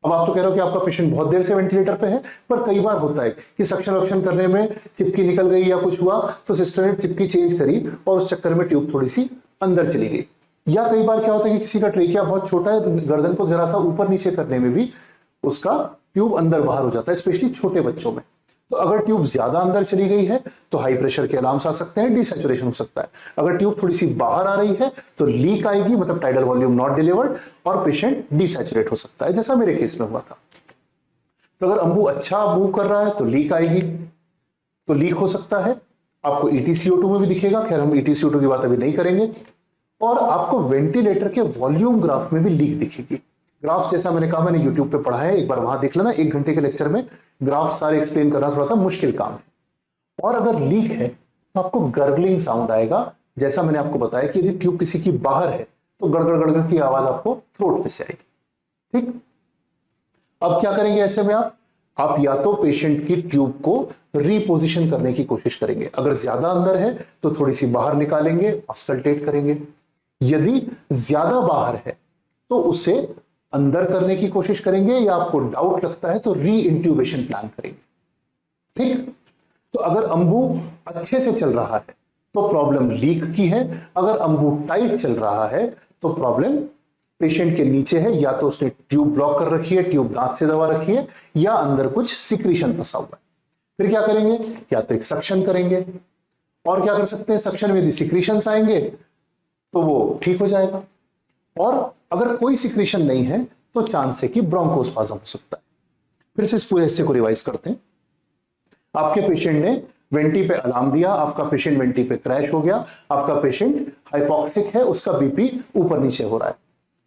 अब आप तो कह रहे हो कि आपका पेशेंट बहुत देर से वेंटिलेटर पे है, पर कई बार होता है कि सक्शन वक्शन करने में चिपकी निकल गई या कुछ हुआ तो सिस्टर ने चिपकी चेंज करी और उस चक्कर में ट्यूब थोड़ी सी अंदर चली गई। या कई बार क्या होता है कि किसी का ट्रेकिया बहुत छोटा है, गर्दन को जरा सा ऊपर नीचे करने में भी उसका ट्यूब अंदर बाहर हो जाता है, स्पेशली छोटे बच्चों में। तो अगर ट्यूब ज्यादा अंदर चली गई है तो हाई प्रेशर के अलार्म्स आ सकते हैं, डिसैचुरेशन हो सकता है। अगर ट्यूब थोड़ी सी बाहर आ रही है तो लीक आएगी, मतलब टाइडल वॉल्यूम नॉट डिलीवर्ड, और पेशेंट डिसैचुरेट हो सकता है, जैसा मेरे केस में हुआ था। तो अगर अंबू अच्छा मूव कर रहा है तो लीक आएगी, तो लीक हो सकता है। आपको EtCO2 में भी दिखेगा, खैर हम EtCO2 की बात अभी नहीं करेंगे। और आपको वेंटिलेटर के वॉल्यूम ग्राफ में भी लीक दिखेगी। ग्राफ जैसा मैंने कहा, मैंने यूट्यूब पे पढ़ा है, एक बार वहां देख लेना। 1 घंटे के लेक्चर में ग्राफ सारे एक्सप्लेन करना थोड़ा सा मुश्किल काम है। और अगर लीक है तो आपको गर्गलिंग साउंड आएगा, जैसा मैंने आपको बताया कि यदि ट्यूब किसी की बाहर है तो गड़गड़ गड़गड़ की आवाज आपको थ्रोट पे से आएगी। ठीक, अब क्या करेंगे ऐसे में? आप या तो पेशेंट की ट्यूब को रीपोजिशन करने की कोशिश करेंगे। अगर ज्यादा अंदर है तो थोड़ी सी बाहर निकालेंगे, ऑस्कल्टेट करेंगे। यदि ज्यादा बाहर है तो उसे अंदर करने की कोशिश करेंगे, या आपको डाउट लगता है तो री इंट्यूबेशन प्लान करेंगे। ठीक, तो अगर अंबू अच्छे से चल रहा है तो प्रॉब्लम लीक की है, अगर अंबू टाइट चल रहा है तो प्रॉब्लम पेशेंट के नीचे है, या तो उसने ट्यूब ब्लॉक कर रखी है, ट्यूब दांत से दबा रखी है, या अंदर कुछ सिक्रीशन फंसा हुआ है। फिर क्या करेंगे? या तो एक सक्शन करेंगे, और क्या कर सकते हैं, सक्शन में यदि सिक्रीशंस आएंगे तो वो ठीक हो जाएगा। और अगर कोई सिक्रीशन नहीं है तो चांस है कि ब्रोंकोस्पाज्म हो सकता है। फिर से इस पूरे हिस्से को रिवाइज करते हैं। आपके पेशेंट ने वेंटी पे अलार्म दिया, आपका पेशेंट वेंटी पे क्रैश हो गया, आपका पेशेंट हाइपोक्सिक है, उसका बीपी ऊपर नीचे हो रहा है।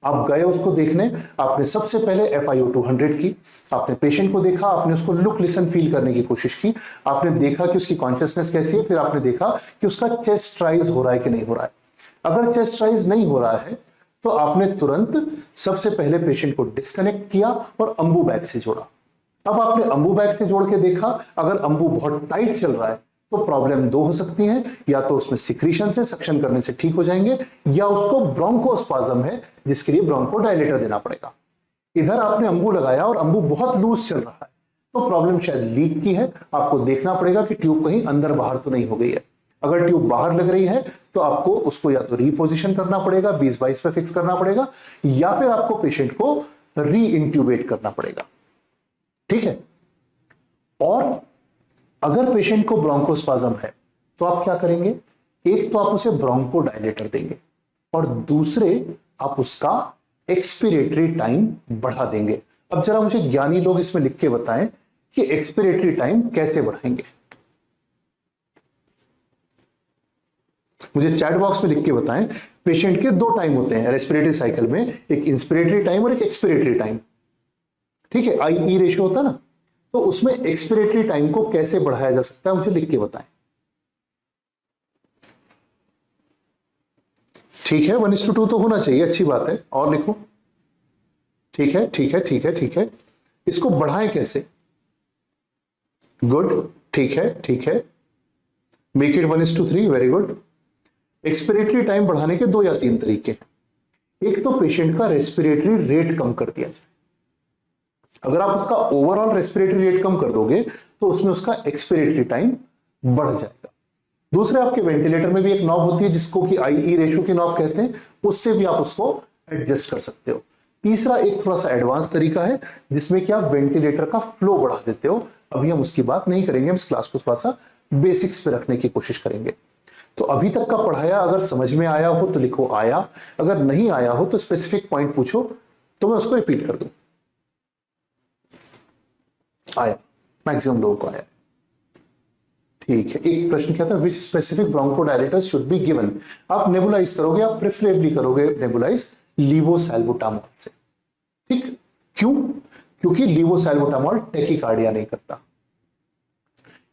आप गए उसको देखने, आपने सबसे पहले FiO2 100 की, आपने पेशेंट को देखा, आपने उसको लुक लिसन फील करने की कोशिश की, आपने देखा कि उसकी कॉन्शियसनेस कैसी है, फिर आपने देखा कि उसका चेस्ट राइज हो रहा है कि नहीं हो रहा है। अगर चेस्ट राइज नहीं हो रहा है तो आपने तुरंत सबसे पहले पेशेंट को डिस्कनेक्ट किया और अंबू बैग से जोड़ा। अब आपने अंबू बैग से जोड़ के देखा, अगर अंबू बहुत टाइट चल रहा है तो प्रॉब्लम दो हो सकती है, या तो उसमें सिक्रीशन से, सक्शन करने से ठीक हो जाएंगे, या उसको ब्रोंकोस्पाज्म है जिसके लिए ब्रोंको डायलेटर देना पड़ेगा। इधर आपने अंबू लगाया और अंबू बहुत लूज चल रहा है तो प्रॉब्लम शायद लीक की है, आपको देखना पड़ेगा कि ट्यूब कहीं अंदर बाहर तो नहीं हो गई है। अगर ट्यूब बाहर लग रही है तो आपको उसको या तो रीपोजिशन करना पड़ेगा, 20-22 पे फिक्स करना पड़ेगा, या फिर आपको पेशेंट को री इंट्यूबेट करना पड़ेगा। ठीक है, और अगर पेशेंट को ब्रोंकोस्पाज्म है तो आप क्या करेंगे? एक तो आप उसे ब्रोंको डायलेटर देंगे, और दूसरे आप उसका एक्सपिरेटरी टाइम बढ़ा देंगे। अब जरा मुझे ज्ञानी लोग इसमें लिख के बताएं कि एक्सपिरेटरी टाइम कैसे बढ़ाएंगे। मुझे चैट बॉक्स में लिख के बताएं। पेशेंट के दो टाइम होते हैं रेस्पिरेटरी साइकिल में, एक इंस्पिरेटरी टाइम और एक एक्सपिरेटरी टाइम। ठीक है, आई ई रेशियो होता है ना, तो उसमें एक्सपिरेटरी टाइम को कैसे बढ़ाया जा सकता है, मुझे लिख के बताएं। ठीक है, 1:2 तो होना चाहिए, अच्छी बात है। और लिखो। ठीक है ठीक है ठीक है ठीक है। इसको बढ़ाएं कैसे? गुड, ठीक है ठीक है। Make it 1:3, very good. Expiratory time बढ़ाने के 2 या 3 तरीके हैं। एक तो पेशेंट का रेस्पिरेटरी रेट कम कर दिया जाए। अगर आप उसका ओवरऑल रेस्पिरेटरी रेट कम कर दोगे तो उसमें उसका एक्सपिरेटरी टाइम बढ़ जाएगा। दूसरे, आपके वेंटिलेटर में भी एक नॉब होती है जिसको कि आईई रेशियो की नॉब कहते हैं, उससे भी आप उसको एडजस्ट कर सकते हो। तीसरा एक थोड़ा सा एडवांस तरीका है जिसमें कि आप वेंटिलेटर का फ्लो बढ़ा देते हो। अभी हम उसकी बात नहीं करेंगे, हम इस क्लास को थोड़ा सा बेसिक्स पे रखने की कोशिश करेंगे। तो अभी तक का पढ़ाया अगर समझ में आया हो तो लिखो आया, अगर नहीं आया हो तो स्पेसिफिक पॉइंट पूछो तो मैं उसको रिपीट कर दूं। आया, मैक्सिमम लोगों को आया। ठीक है, एक प्रश्न क्या था, विच specific bronchodilators should be given. आप नेबुलाइज करोगे, आप प्रेफरेबली करोगे नेबुलाइज लीवोसैल्बुटामॉल से। ठीक, क्यों? क्योंकि लीवोसैल्बुटामॉल टैकीकार्डिया नहीं करता।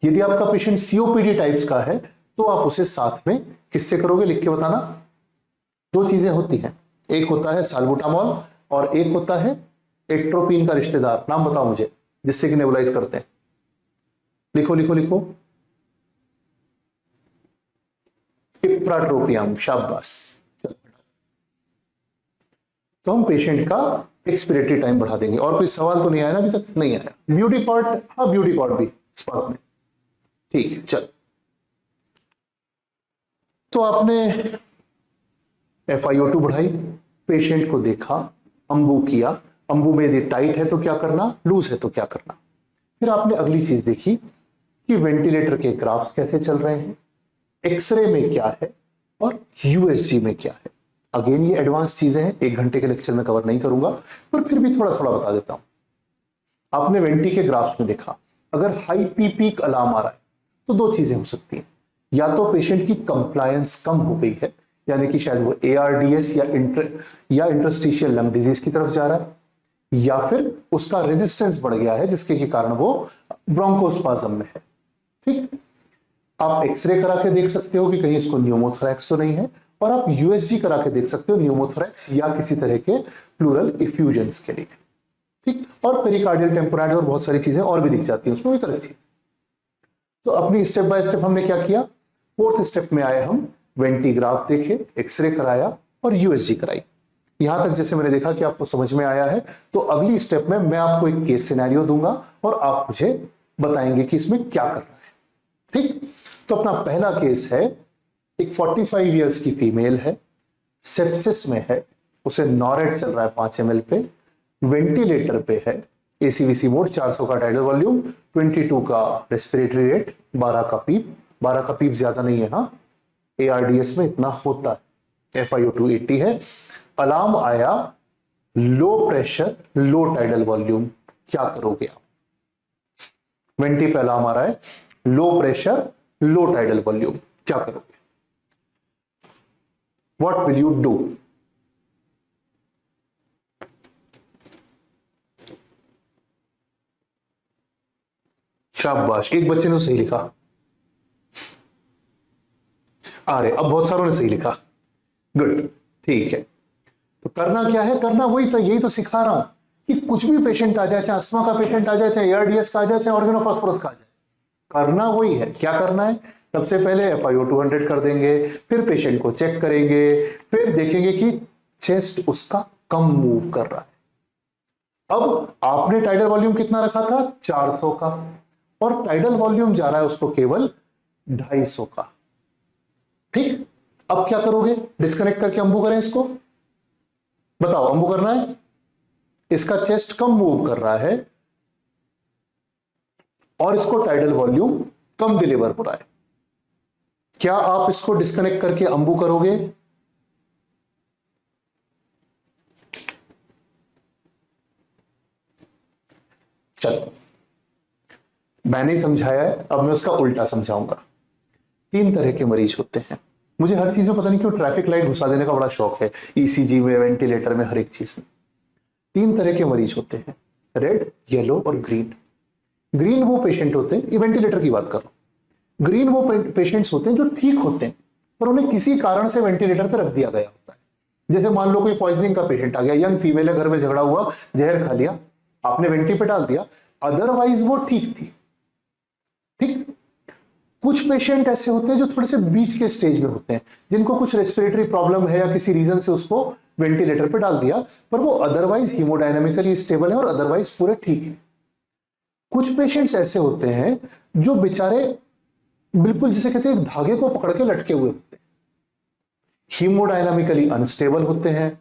यदि आपका पेशेंट सीओपीडी टाइप्स का है तो आप उसे साथ में किससे करोगे, लिख के बताना। 2 चीजें होती हैं, एक होता है साल्बुटामॉल और एक होता है एट्रोपिन का रिश्तेदार, नाम बताओ मुझे, जिससे कि नेबुलाइज करते हैं। लिखो लिखो लिखो। इप्राट्रोपियम, शाबाश। तो हम पेशेंट का एक्सपिरेटरी टाइम बढ़ा देंगे। और कोई सवाल तो नहीं आया ना अभी तक? नहीं आया। ब्यूटी कॉर्ड, हाँ ब्यूटी कॉर्ड भी स्पार्क में। ठीक है, चल। तो आपने FiO2 बढ़ाई, पेशेंट को देखा, अंबू किया, अंबू में यदि टाइट है तो क्या करना, लूज है तो क्या करना। फिर आपने अगली चीज देखी कि वेंटिलेटर के ग्राफ्स कैसे चल रहे हैं, एक्सरे में क्या है और यूएसजी में क्या है। अगेन ये एडवांस चीजें हैं, 1 घंटे के लेक्चर में कवर नहीं करूंगा, पर फिर भी थोड़ा थोड़ा बता देता हूं। आपने वेंटी के ग्राफ्स में देखा, अगर हाई पी पीक अलार्म आ रहा है तो 2 चीजें हो सकती हैं। या तो पेशेंट की कंप्लायंस कम हो गई है, यानी कि शायद वो ARDS या इंटरस्टिशियल लंग डिजीज की तरफ जा रहा है, या फिर उसका रेजिस्टेंस बढ़ गया है जिसके के कारण वो ब्रोंकोस्पाज्म में है। ठीक, आप एक्सरे करा के देख सकते हो कि कहीं इसको न्यूमोथोरैक्स तो नहीं है, और आप यूएसजी करा के देख सकते हो न्यूमोथोरैक्स या किसी तरह के प्लूरल इफ्यूजन्स के लिए। ठीक, और पेरिकार्डियल टेम्पोराइड और बहुत सारी चीजें और भी दिख जाती हैं उसमें, एक अलग चीज। तो अपनी स्टेप बाय स्टेप हमने क्या किया, 4th स्टेप में आए हम, वेंटीग्राफ देखे, एक्सरे कराया और यूएसजी कराई। यहां तक जैसे मैंने देखा कि आपको समझ में आया है, तो अगली स्टेप में मैं आपको एक केस सिनेरियो दूंगा और आप मुझे बताएंगे कि इसमें क्या करना है। ठीक, तो अपना पहला केस है, एक 45 इयर्स की फीमेल है, सेप्सिस में है, उसे नॉरेट चल रहा है 5 ml पे, वेंटिलेटर पे है, एसीवीसी मोड, 400 का टाइडल वॉल्यूम, 22 का रेस्पिरेटरी रेट, 12 का पीप। 12 का पीप ज्यादा नहीं है, हाँ, ARDS में इतना होता है। FiO2 80 है। अलार्म आया, low pressure low tidal volume, क्या करोगे आप? वेंटी पे अलार्म आ रहा है, low pressure low tidal volume, क्या करोगे? What will you do? शाबाश, एक बच्चे ने सही लिखा। अरे अब बहुत सारों ने सही लिखा, गुड, ठीक है। तो करना क्या है, करना वही तो, यही तो सिखा रहा हूं कि कुछ भी पेशेंट आ जाए, चाहे अस्थमा का पेशेंट आ जाए, चाहे ARDS का आ जाए, चाहे ऑर्गेनोफॉस्फोरस का आ जाए, करना वही है। क्या करना है, सबसे पहले FiO2 100 कर देंगे, फिर पेशेंट को चेक करेंगे, फिर देखेंगे कि चेस्ट उसका कम मूव कर रहा है। अब आपने टाइडल वॉल्यूम कितना रखा था, 400 का, और टाइडल वॉल्यूम जा रहा है उसको केवल 250 का। ठीक, अब क्या करोगे, डिस्कनेक्ट करके अंबू करें इसको, बताओ अंबू करना है, इसका चेस्ट कम मूव कर रहा है और इसको टाइडल वॉल्यूम कम डिलीवर हो रहा है। क्या आप इसको डिस्कनेक्ट करके अंबू करोगे? चलो, मैंने समझाया है, अब मैं उसका उल्टा समझाऊंगा। 3 तरह के मरीज होते हैं। मुझे हर चीज में पता नहीं क्यों ट्रैफिक लाइट घुसा देने का बड़ा शौक है, ईसीजी में, वेंटिलेटर में, हर एक चीज में। 3 तरह के मरीज होते हैं, रेड, येलो और ग्रीन। ग्रीन वो पेशेंट होते हैं, ये वेंटिलेटर की बात कर रहा हूं, ग्रीन वो पेशेंट्स होते हैं जो ठीक होते हैं पर उन्हें किसी कारण से वेंटिलेटर पर रख दिया गया होता है। जैसे मान लो कोई पॉइजनिंग का पेशेंट आ गया, यंग फीमेल है, घर में झगड़ा हुआ, जहर खा लिया, आपने वेंटी पे डाल दिया, अदरवाइज वो ठीक थी। ठीक। कुछ पेशेंट ऐसे होते हैं जो थोड़े से बीच के स्टेज में होते हैं, जिनको कुछ रेस्पिरेटरी प्रॉब्लम है या किसी रीजन से उसको वेंटिलेटर पे डाल दिया, पर वो अदरवाइज हीमोडायनामिकली स्टेबल है और अदरवाइज पूरे ठीक है। कुछ पेशेंट्स ऐसे होते हैं जो बेचारे बिल्कुल जिसे कहते हैं एक धागे को पकड़ के लटके हुए होते हैं, हीमोडायनामिकली अनस्टेबल होते हैं,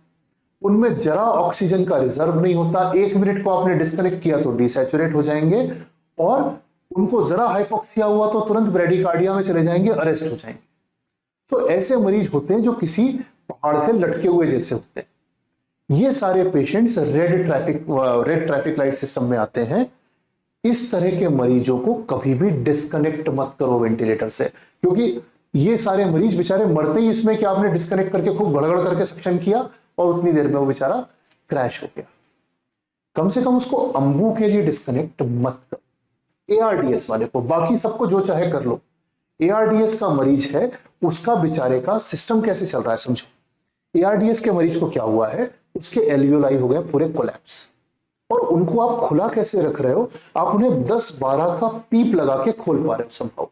उनमें जरा ऑक्सीजन का रिजर्व नहीं होता, 1 मिनट को आपने डिस्कनेक्ट किया तो डिसैचुरेट हो जाएंगे, और उनको जरा हाइपोक्सिया हुआ तो तुरंत ब्रेडिकार्डिया में चले जाएंगे, अरेस्ट हो जाएंगे। तो ऐसे मरीज होते हैं जो किसी पहाड़ से लटके हुए जैसे होते हैं। ये सारे patients red traffic light system में आते हैं। इस तरह के मरीजों को कभी भी डिस्कनेक्ट मत करो वेंटिलेटर से, क्योंकि ये सारे मरीज बेचारे मरते ही इसमें कि आपने डिस्कनेक्ट करके खूब गड़गड़ करके सक्शन किया और उतनी देर में वो बेचारा क्रैश हो गया। कम से कम उसको अंबू के लिए डिस्कनेक्ट मत करो, एआरडीएस वाले को। बाकी सबको जो चाहे कर लो, एआरडीएस का मरीज है, उसका बेचारे का सिस्टम कैसे चल रहा है समझो। एआरडीएस के मरीज को क्या हुआ है, उसके एल्वियोलाई हो गए पूरे कोलैप्स, और उनको आप खुला कैसे रख रहे हो, आप उन्हें 10-12 का पीप लगा के खोल पा रहे हो संभव।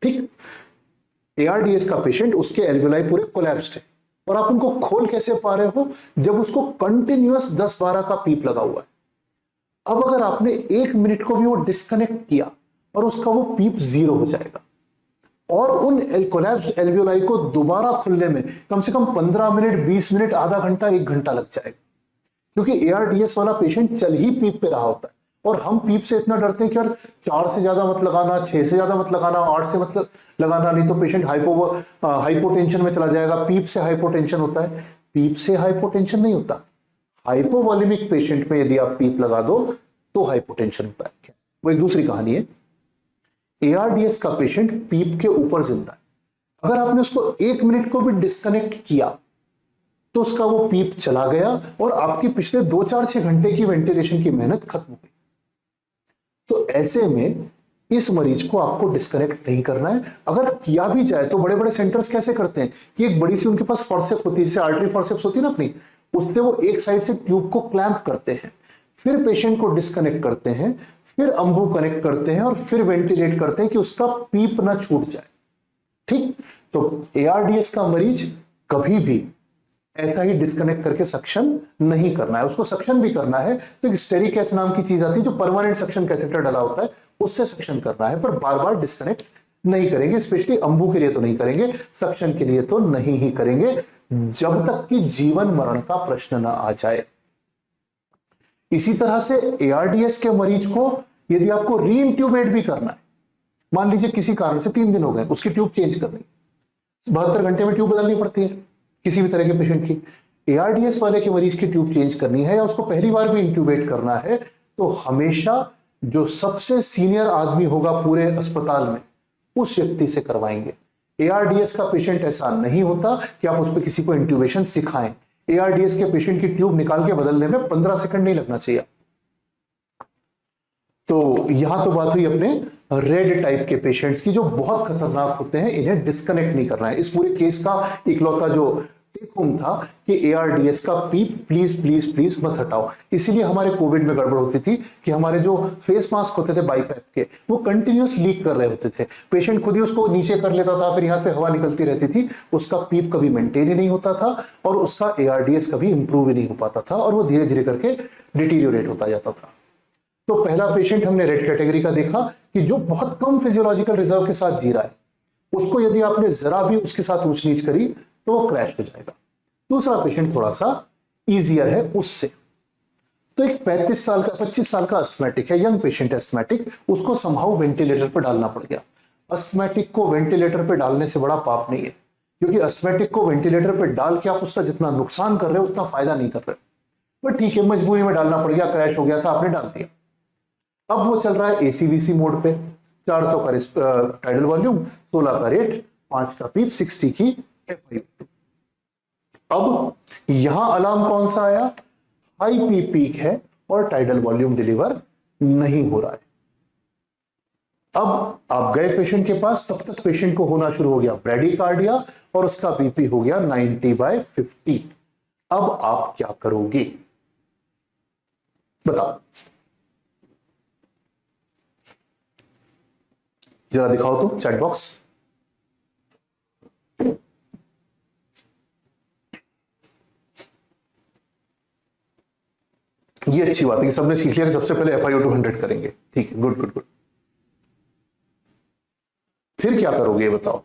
ठीक। एआरडीएस का पेशेंट, उसके एल्वियोलाई पूरे कोलैप्स्ड है, और आप उनको खोल कैसे पा रहे हो, जब उसको कंटिन्यूअस 10-12 का पीप लगा हुआ है। अब अगर आपने 1 मिनट को भी वो डिस्कनेक्ट किया और उसका वो पीप 0 हो जाएगा, और उन कोलैप्स्ड एल्वियोलाई को दोबारा खुलने में कम से कम 15 मिनट, 20 मिनट, आधा घंटा, 1 घंटा लग जाएगा, क्योंकि एआरडीएस वाला पेशेंट चल ही पीप पे रहा होता है। और हम पीप से इतना डरते हैं कि यार 4 से ज्यादा मत लगाना, 6 से ज्यादा मत लगाना, 8 से मत लगाना, नहीं तो पेशेंट हाइपोटेंशन में चला जाएगा। पीप से हाइपोटेंशन होता है, पीप से हाइपोटेंशन नहीं होता। हाइपोवॉल्यूमिक पेशेंट में यदि आप पीप लगा दो तो हाइपोटेंशन होता है, वो एक दूसरी कहानी है। एआरडीएस का पेशेंट पीप के ऊपर जिंदा है, अगर आपने उसको 1 मिनट को भी डिस्कनेक्ट किया तो उसका वो पीप चला गया और आपकी पिछले 2-4-6 घंटे की वेंटिलेशन की मेहनत खत्म हो गई। तो ऐसे में इस मरीज को आपको डिस्कनेक्ट नहीं करना है। अगर किया भी जाए तो बड़े बड़े सेंटर्स कैसे करते हैं कि एक बड़ी सी उनके पास फॉर्सेप होती है, जैसे आर्टरी फॉर्सेप्स होती है ना अपनी, उससे वो एक साइड से ट्यूब को क्लैंप करते हैं, फिर पेशेंट को डिस्कनेक्ट करते हैं, फिर अंबू कनेक्ट करते हैं और फिर वेंटिलेट करते हैं कि उसका पीप ना छूट जाए। ठीक। तो एआरडीएस का मरीज कभी भी ऐसा ही डिस्कनेक्ट करके सक्शन नहीं करना है। उसको सक्शन भी करना है तो एक स्टेरिकैथ नाम की चीज आती है जो परमानेंट सक्शन कैथेटर डला होता है, उससे सक्शन करना है, पर बार बार डिस्कनेक्ट नहीं करेंगे। स्पेशली अंबू के लिए तो नहीं करेंगे, सक्शन के लिए तो नहीं ही करेंगे, जब तक कि जीवन मरण का प्रश्न ना आ जाए। इसी तरह से एआरडीएस के मरीज को यदि आपको रीइंट्यूबेट भी करना है, मान लीजिए किसी कारण से 3 दिन हो गए, उसकी ट्यूब चेंज करनी, 72 घंटे में ट्यूब बदलनी पड़ती है किसी भी तरह के पेशेंट की। एआरडीएस वाले के मरीज की ट्यूब चेंज करनी है या उसको पहली बार भी इंट्यूबेट करना है, तो हमेशा जो सबसे सीनियर आदमी होगा पूरे अस्पताल में उस व्यक्ति से करवाएंगे। एआरडीएस का पेशेंट ऐसा नहीं होता कि आप उस पर किसी को इंट्यूबेशन सिखाएं। एआरडीएस के पेशेंट की ट्यूब निकाल के बदलने में 15 सेकंड नहीं लगना चाहिए। तो यहां तो बात हुई अपने रेड टाइप के पेशेंट्स की, जो बहुत खतरनाक होते हैं, इन्हें डिस्कनेक्ट नहीं करना है। इस पूरे केस का इकलौता जो टेक होम था कि एआरडीएस का पीप प्लीज प्लीज प्लीज मत हटाओ। इसीलिए हमारे कोविड में गड़बड़ होती थी कि हमारे जो फेस मास्क होते थे बाईपैप के, वो कंटिन्यूस लीक कर रहे होते थे। पेशेंट खुद ही उसको नीचे कर लेता था, फिर यहां से हवा निकलती रहती थी, उसका पीप कभी मेंटेन ही नहीं होता था और उसका एआरडीएस कभी इंप्रूव ही नहीं हो पाता था और वो धीरे धीरे करके डिटीरियोरेट होता जाता था। तो पहला पेशेंट हमने रेड कैटेगरी का देखा कि जो बहुत कम फिजियोलॉजिकल रिजर्व के साथ जी रहा है, उसको यदि आपने जरा भी उसके साथ ऊंच नीच करी तो वो क्रैश हो जाएगा। दूसरा पेशेंट थोड़ा सा इजियर है उससे, तो एक 25 साल का अस्थमैटिक है, यंग पेशेंट है अस्थमैटिक, उसको समहाउ वेंटिलेटर पर डालना पड़ गया। अस्थमैटिक को वेंटिलेटर पर डालने से बड़ा पाप नहीं है, क्योंकि अस्थमैटिक को वेंटिलेटर पर डाल के आप उसका जितना नुकसान कर रहे हो उतना फायदा नहीं कर रहे, पर ठीक है, मजबूरी में डालना पड़ गया, क्रैश हो गया था, आपने डाल दिया। अब वो चल रहा है एसीवीसी मोड पे, 400 का टाइडल वॉल्यूम, 16 का रेट, 5 का पीप, 60 की FiO2। अब यहां अलार्म कौन सा आया? हाई पीक पीक है और टाइडल वॉल्यूम डिलीवर नहीं हो रहा है। अब आप गए पेशेंट के पास, तब तक पेशेंट को होना शुरू हो गया ब्रेडिकार्डिया और उसका बीपी हो गया 90/50। अब आप क्या करोगे बताओ, जरा दिखाओ तो चैट बॉक्स। ये अच्छी बात है कि सबने सीख लिया कि सबसे पहले FiO2 100 करेंगे। ठीक है, गुड गुड गुड। फिर क्या करोगे बताओ?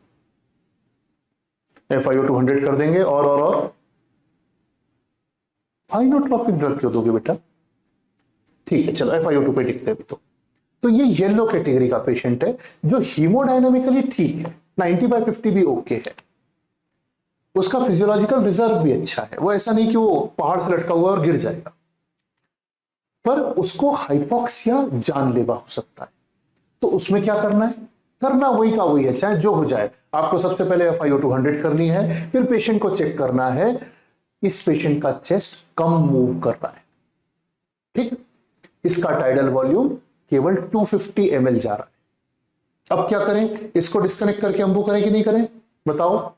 FiO2 100 कर देंगे और आइनोट्रोपिक ड्रग क्यों दोगे बेटा? ठीक है, चलो FiO2 पे टिकते हैं। तो ये येलो कैटेगरी का पेशेंट है जो हीमोडायनेमिकली ठीक है, 90/50 भी ओके है, उसका फिजियोलॉजिकल रिजर्व भी अच्छा है, वो ऐसा नहीं कि वो पहाड़ से लटका हुआ और गिर जाएगा, पर उसको हाइपोक्सिया जानलेवा हो सकता है। तो उसमें क्या करना है? करना वही का वही है, चाहे जो हो जाए। आपको सबसे पहले FiO2 100 करनी है, फिर पेशेंट को चेक करना है इस पेशेंट का चेस्ट कम मूव कर रहा है, ठीक, इसका टाइडल वॉल्यूम केवल 250 ml जा रहा है। अब क्या करें? इसको डिस्कनेक्ट करके अंबू करें कि नहीं करें बताओ?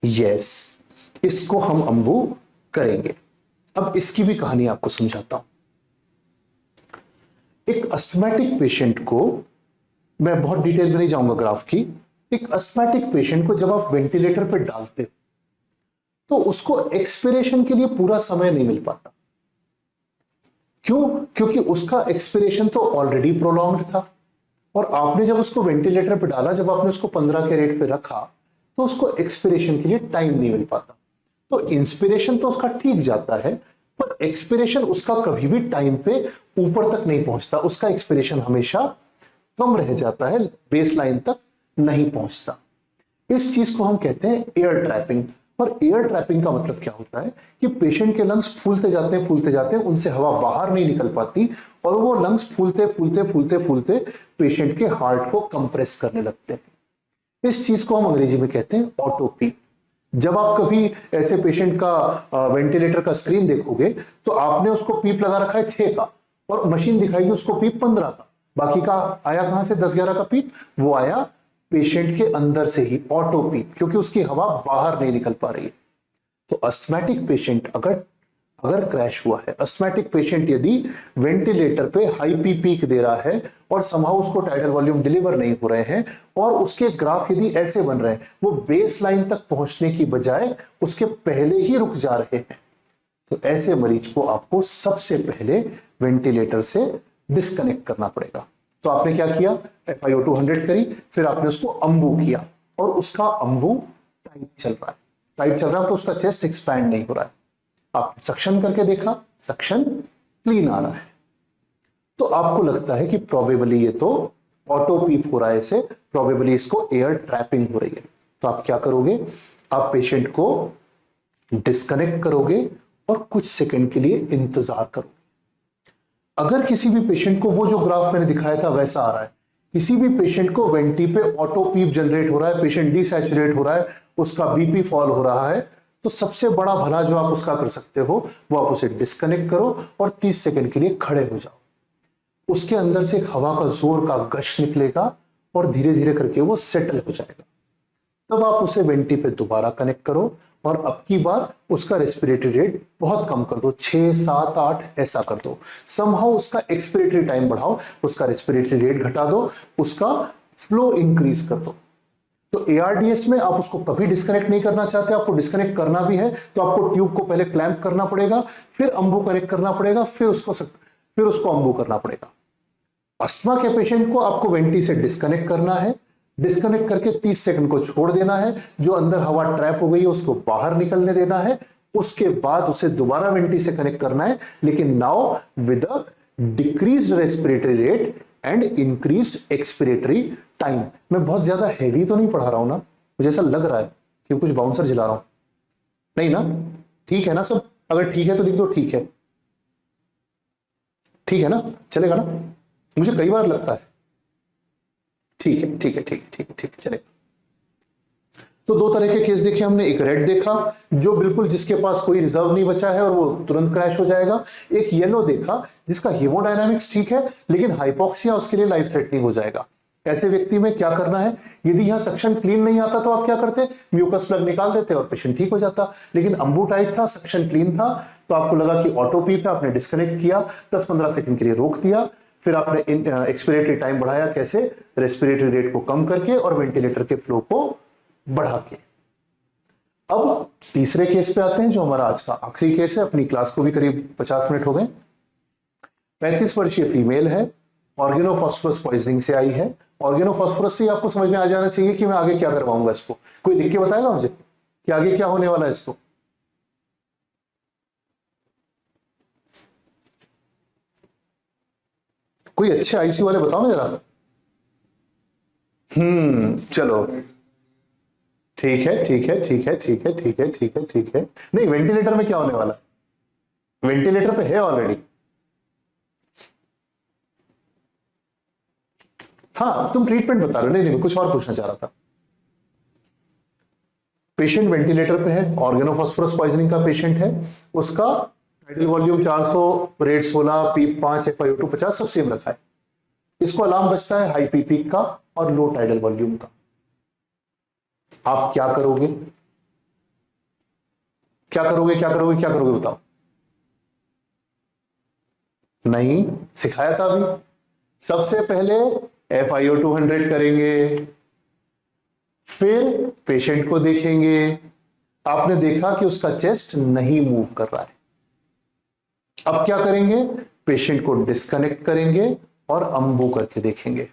यस, इसको हम अंबू करेंगे। अब इसकी भी कहानी आपको समझाता हूं। एक अस्थमैटिक पेशेंट को, मैं बहुत डिटेल में नहीं जाऊंगा ग्राफ की, एक अस्थमैटिक पेशेंट को जब आप वेंटिलेटर पर डालते हो तो उसको एक्सपिरेशन के लिए पूरा समय नहीं मिल पाता। क्यों? क्योंकि उसका एक्सपिरेशन तो ऑलरेडी प्रोलॉन्ग्ड था और आपने जब उसको वेंटिलेटर पे डाला, जब आपने उसको 15 के रेट पे रखा, तो उसको एक्सपिरेशन के लिए टाइम नहीं मिल पाता। तो इंस्पिरेशन तो उसका ठीक जाता है, पर एक्सपिरेशन उसका कभी भी टाइम पे ऊपर तक नहीं पहुंचता, उसका एक्सपिरेशन हमेशा कम रह जाता है, बेस लाइन तक नहीं पहुंचता। इस चीज को हम कहते हैं एयर ट्रैपिंग। और एयर ट्रैपिंग का मतलब क्या होता है कि पेशेंट के लंग्स फूलते जाते हैं, उनसे हवा बाहर नहीं निकल पाती और वो लंग्स फूलते पेशेंट के हार्ट को कंप्रेस करने लगते हैं। इस चीज को हम अंग्रेजी में कहते हैं ऑटोपीप। जब आप कभी ऐसे पेशेंट का वेंटिलेटर का स्क्रीन देखोगे तो आपने उसको पीप लगा रखा है 6 का और मशीन दिखाएगी उसको पीप 15 का, बाकी का आया कहां से? 10-11 का पीप, वो आया पेशेंट के अंदर से ही, ऑटो पीप, क्योंकि उसकी हवा बाहर नहीं निकल पा रही है। तो अस्थमैटिक पेशेंट अगर क्रैश हुआ है, अस्थमैटिक पेशेंट यदि वेंटिलेटर पे हाई पी पीक दे रहा है और समहाउ उसको टाइडल वॉल्यूम डिलीवर नहीं हो रहे हैं और उसके ग्राफ यदि ऐसे बन रहे हैं, वो बेस लाइन तक पहुंचने की बजाय उसके पहले ही रुक जा रहे हैं, तो ऐसे मरीज को आपको सबसे पहले वेंटिलेटर से डिस्कनेक्ट करना पड़ेगा। तो आपने क्या किया? FiO2 100 करी, फिर आपने उसको अंबू किया और उसका अंबू टाइट चल रहा है तो उसका चेस्ट एक्सपैंड नहीं हो रहा है। आपने सक्शन करके देखा, सक्शन क्लीन आ रहा है, तो आपको लगता है कि प्रोबेबली ये तो ऑटो पीप हो रहा है, इसे प्रोबेबली इसको एयर ट्रैपिंग हो रही है। तो आप क्या करोगे? आप पेशेंट को डिस्कनेक्ट करोगे और कुछ सेकंड के लिए इंतजार करोगे। अगर किसी भी पेशेंट को वो जो ग्राफ मैंने दिखाया था वैसा आ रहा है, किसी भी पेशेंट को वेंटी पे ऑटो पीप जनरेट हो रहा है, पेशेंट डिसैचुरेट हो रहा है, उसका बीपी फॉल हो रहा है, तो सबसे बड़ा भला जो आप उसका कर सकते हो वो आप उसे डिस्कनेक्ट करो और 30 सेकंड के लिए खड़े हो जाओ। उसके अंदर से हवा का जोर का गश निकलेगा और धीरे धीरे करके वो सेटल हो जाएगा। तब आप उसे वेंटी पे दोबारा कनेक्ट करो और अब की बार उसका रेस्पिरेटरी रेट बहुत कम कर दो, 6, 7, 8 ऐसा कर दो। समहाउ उसका एक्सपिरेटरी टाइम बढ़ाओ, उसका रेस्पिरेटरी रेट घटा दो, उसका फ्लो इंक्रीज कर दो। तो ARDS में आप उसको कभी डिस्कनेक्ट नहीं करना चाहते, आपको डिस्कनेक्ट करना भी है तो आपको ट्यूब को पहले क्लैंप करना पड़ेगा, फिर अंबू कनेक्ट करना पड़ेगा, फिर उसको अंबू करना पड़ेगा। अस्थमा के पेशेंट को आपको वेंटी से डिस्कनेक्ट करना है, डिस्कनेक्ट करके 30 सेकंड को छोड़ देना है, जो अंदर हवा ट्रैप हो गई है उसको बाहर निकलने देना है, उसके बाद उसे दोबारा वेंटी से कनेक्ट करना है, लेकिन now with a decreased respiratory rate and increased expiratory time. मैं बहुत ज्यादा हैवी तो नहीं पढ़ा रहा हूं ना, मुझे ऐसा लग रहा है कि कुछ बाउंसर जिला रहा हूं। नहीं ना? ठीक है ना सब? अगर ठीक है तो लिख दो ठीक है। ठीक है ना? चलेगा ना? मुझे कई बार लगता है। ठीक है ठीक है ठीक है ठीक है ठीक है, चलेगा। तो दो तरह के केस देखे हमने, एक रेड देखा जो बिल्कुल जिसके पास कोई रिजर्व नहीं बचा है और वो तुरंत क्रैश हो जाएगा, एक येलो देखा जिसका हीमोडायनामिक्स ठीक है लेकिन हाइपोक्सिया उसके लिए लाइफ थ्रेटनिंग हो जाएगा। ऐसे व्यक्ति में क्या करना है? यदि यहां सक्शन क्लीन नहीं आता तो आप क्या करते? म्यूकस प्लग निकाल देते और पेशेंट ठीक हो जाता। लेकिन अम्बू टाइट था, सक्शन क्लीन था, तो आपको लगा कि ऑटो पीप है, आपने डिस्कनेक्ट किया, 10-15 सेकंड के लिए रोक दिया, फिर आपने एक्सपिरेटरी टाइम बढ़ाया, कैसे? रेस्पिरेटरी रेट को कम करके और वेंटिलेटर के फ्लो को बढ़ा के। अब तीसरे केस पे आते हैं जो हमारा आज का आखिरी केस है, अपनी क्लास को भी करीब 50 मिनट हो गए। 35 वर्षीय फीमेल है, ऑर्गेनोफॉस्फोरस पॉइजनिंग से आई है। ऑर्गेनोफॉस्फोरस से आपको समझ में आ जाना चाहिए कि मैं आगे क्या करवाऊंगा इसको। कोई लिख के बताएगा मुझे कि आगे क्या होने वाला है इसको? कोई अच्छे आईसीयू वाले बताओ ना जरा। चलो ठीक है ठीक है ठीक है ठीक है ठीक है ठीक है ठीक है। नहीं, वेंटिलेटर में क्या होने वाला है? वेंटिलेटर पे है ऑलरेडी। हाँ, तुम ट्रीटमेंट बता रहे हो। नहीं नहीं, कुछ और पूछना चाह रहा था। पेशेंट वेंटिलेटर पे है, ऑर्गेनोफॉस्फोरस पॉइजनिंग का पेशेंट है, उसका टाइडल वॉल्यूम 400, रेट 16, पीप 5, FiO2 50 सब सेम रखा है। इसको अलार्म बजता है हाई पीक का और लो टाइडल वॉल्यूम का। आप क्या करोगे? क्या करोगे क्या करोगे क्या करोगे बताओ? नहीं सिखाया था अभी। सबसे पहले FiO2 100 करेंगे, फिर पेशेंट को देखेंगे। आपने देखा कि उसका चेस्ट नहीं मूव कर रहा है। अब क्या करेंगे? पेशेंट को डिस्कनेक्ट करेंगे और अंबू करके देखेंगे।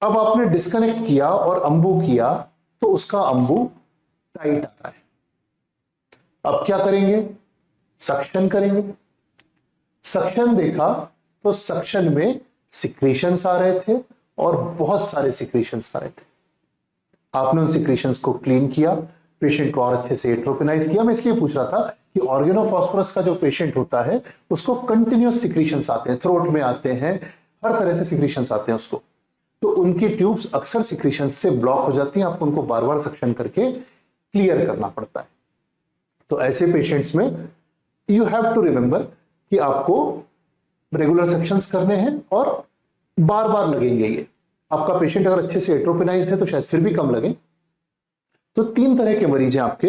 अब आपने डिस्कनेक्ट किया और अंबू किया तो उसका अंबू टाइट आ रहा है। अब क्या करेंगे? सक्शन करेंगे। सक्शन देखा तो सक्शन में सिक्रीशंस आ रहे थे और बहुत सारे सिक्रीशंस आ रहे थे। आपने उन सिक्रीशंस को क्लीन किया, पेशेंट को और अच्छे से एट्रोपिनाइज किया। मैं इसलिए पूछ रहा था कि ऑर्गेनोफॉस्फोरस का जो पेशेंट होता है उसको कंटिन्यूअस सिक्रीशंस आते हैं, थ्रोट में आते हैं, हर तरह से सिक्रीशंस आते हैं उसको, तो उनकी ट्यूब्स अक्सर सिक्रीशंस से ब्लॉक हो जाती हैं। आपको उनको बार बार सक्शन करके क्लियर करना पड़ता है। तो ऐसे पेशेंट्स में यू हैव टू रिमेंबर कि आपको रेगुलर सेक्शंस करने हैं और बार बार लगेंगे ये। आपका पेशेंट अगर अच्छे से एट्रोपिनाइज्ड है तो शायद फिर भी कम लगे। तो 3 तरह के मरीज हैं आपके,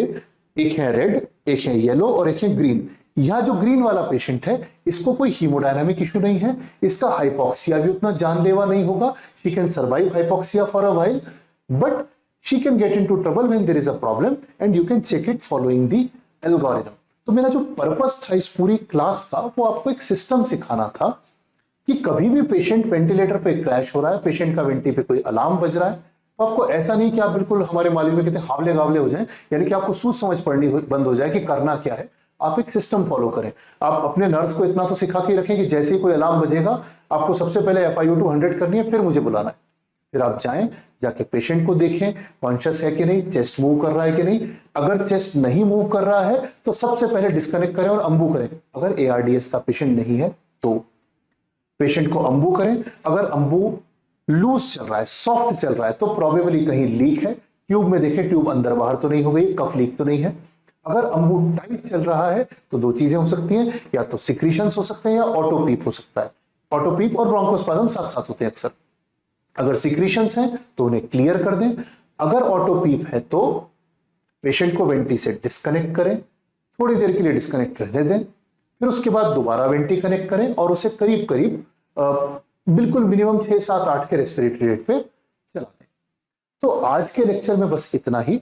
एक है रेड, एक है येलो और एक है ग्रीन। यहां जो ग्रीन वाला पेशेंट है इसको कोई हीमोडायनामिक इशू नहीं है, इसका हाइपोक्सिया भी उतना जानलेवा नहीं होगा। She can survive hypoxia for a while, but she can get into trouble when there is a problem and you can check it following the algorithm. तो मेरा जो पर्पस था इस पूरी क्लास का वो आपको एक सिस्टम सिखाना था कि कभी भी पेशेंट वेंटिलेटर पे क्रैश हो रहा है, पेशेंट का वेंटी पे कोई अलार्म बज रहा है, तो आपको ऐसा नहीं कि आप बिल्कुल हमारे मालिक में कहते हैं हावले गावले हो जाएं, यानी कि आपको सूझ समझ पड़नी बंद हो जाए कि करना क्या है। आप एक सिस्टम फॉलो करें। आप अपने नर्स को इतना तो सिखा के रखें कि जैसे ही कोई अलार्म बजेगा आपको सबसे पहले FiO2 100 करनी है, फिर मुझे बुलाना है। फिर आप जाएं, जाके पेशेंट को देखें कॉन्शियस है कि नहीं, चेस्ट मूव कर रहा है कि नहीं। अगर चेस्ट नहीं मूव कर रहा है तो सबसे पहले डिस्कनेक्ट करें और अंबू करें। अगर ARDS का पेशेंट नहीं है तो पेशेंट को अंबू करें। अगर अंबू लूज चल रहा है, सॉफ्ट चल रहा है, तो प्रोबेबली कहीं लीक है। ट्यूब में देखें, ट्यूब अंदर बाहर तो नहीं हो गई, कफ लीक तो नहीं है। अगर अंबू टाइट चल रहा है तो 2 चीजें हो सकती हैं, या तो सिक्रीशंस हो सकते हैं या ऑटोपीप हो सकता है। ऑटोपीप और ब्रोंकोस्पाज्म साथ साथ होते हैं अक्सर। अगर सिक्रीशंस हैं तो उन्हें क्लियर कर दें। अगर ऑटोपीप है तो पेशेंट को वेंटी से डिस्कनेक्ट करें, थोड़ी देर के लिए डिस्कनेक्ट रहने दें, फिर उसके बाद दोबारा वेंटी कनेक्ट करें और उसे करीब करीब बिल्कुल मिनिमम 6, 7, 8 के रेस्पिरेटरी रेट पे चला दें। तो आज के लेक्चर में बस इतना ही।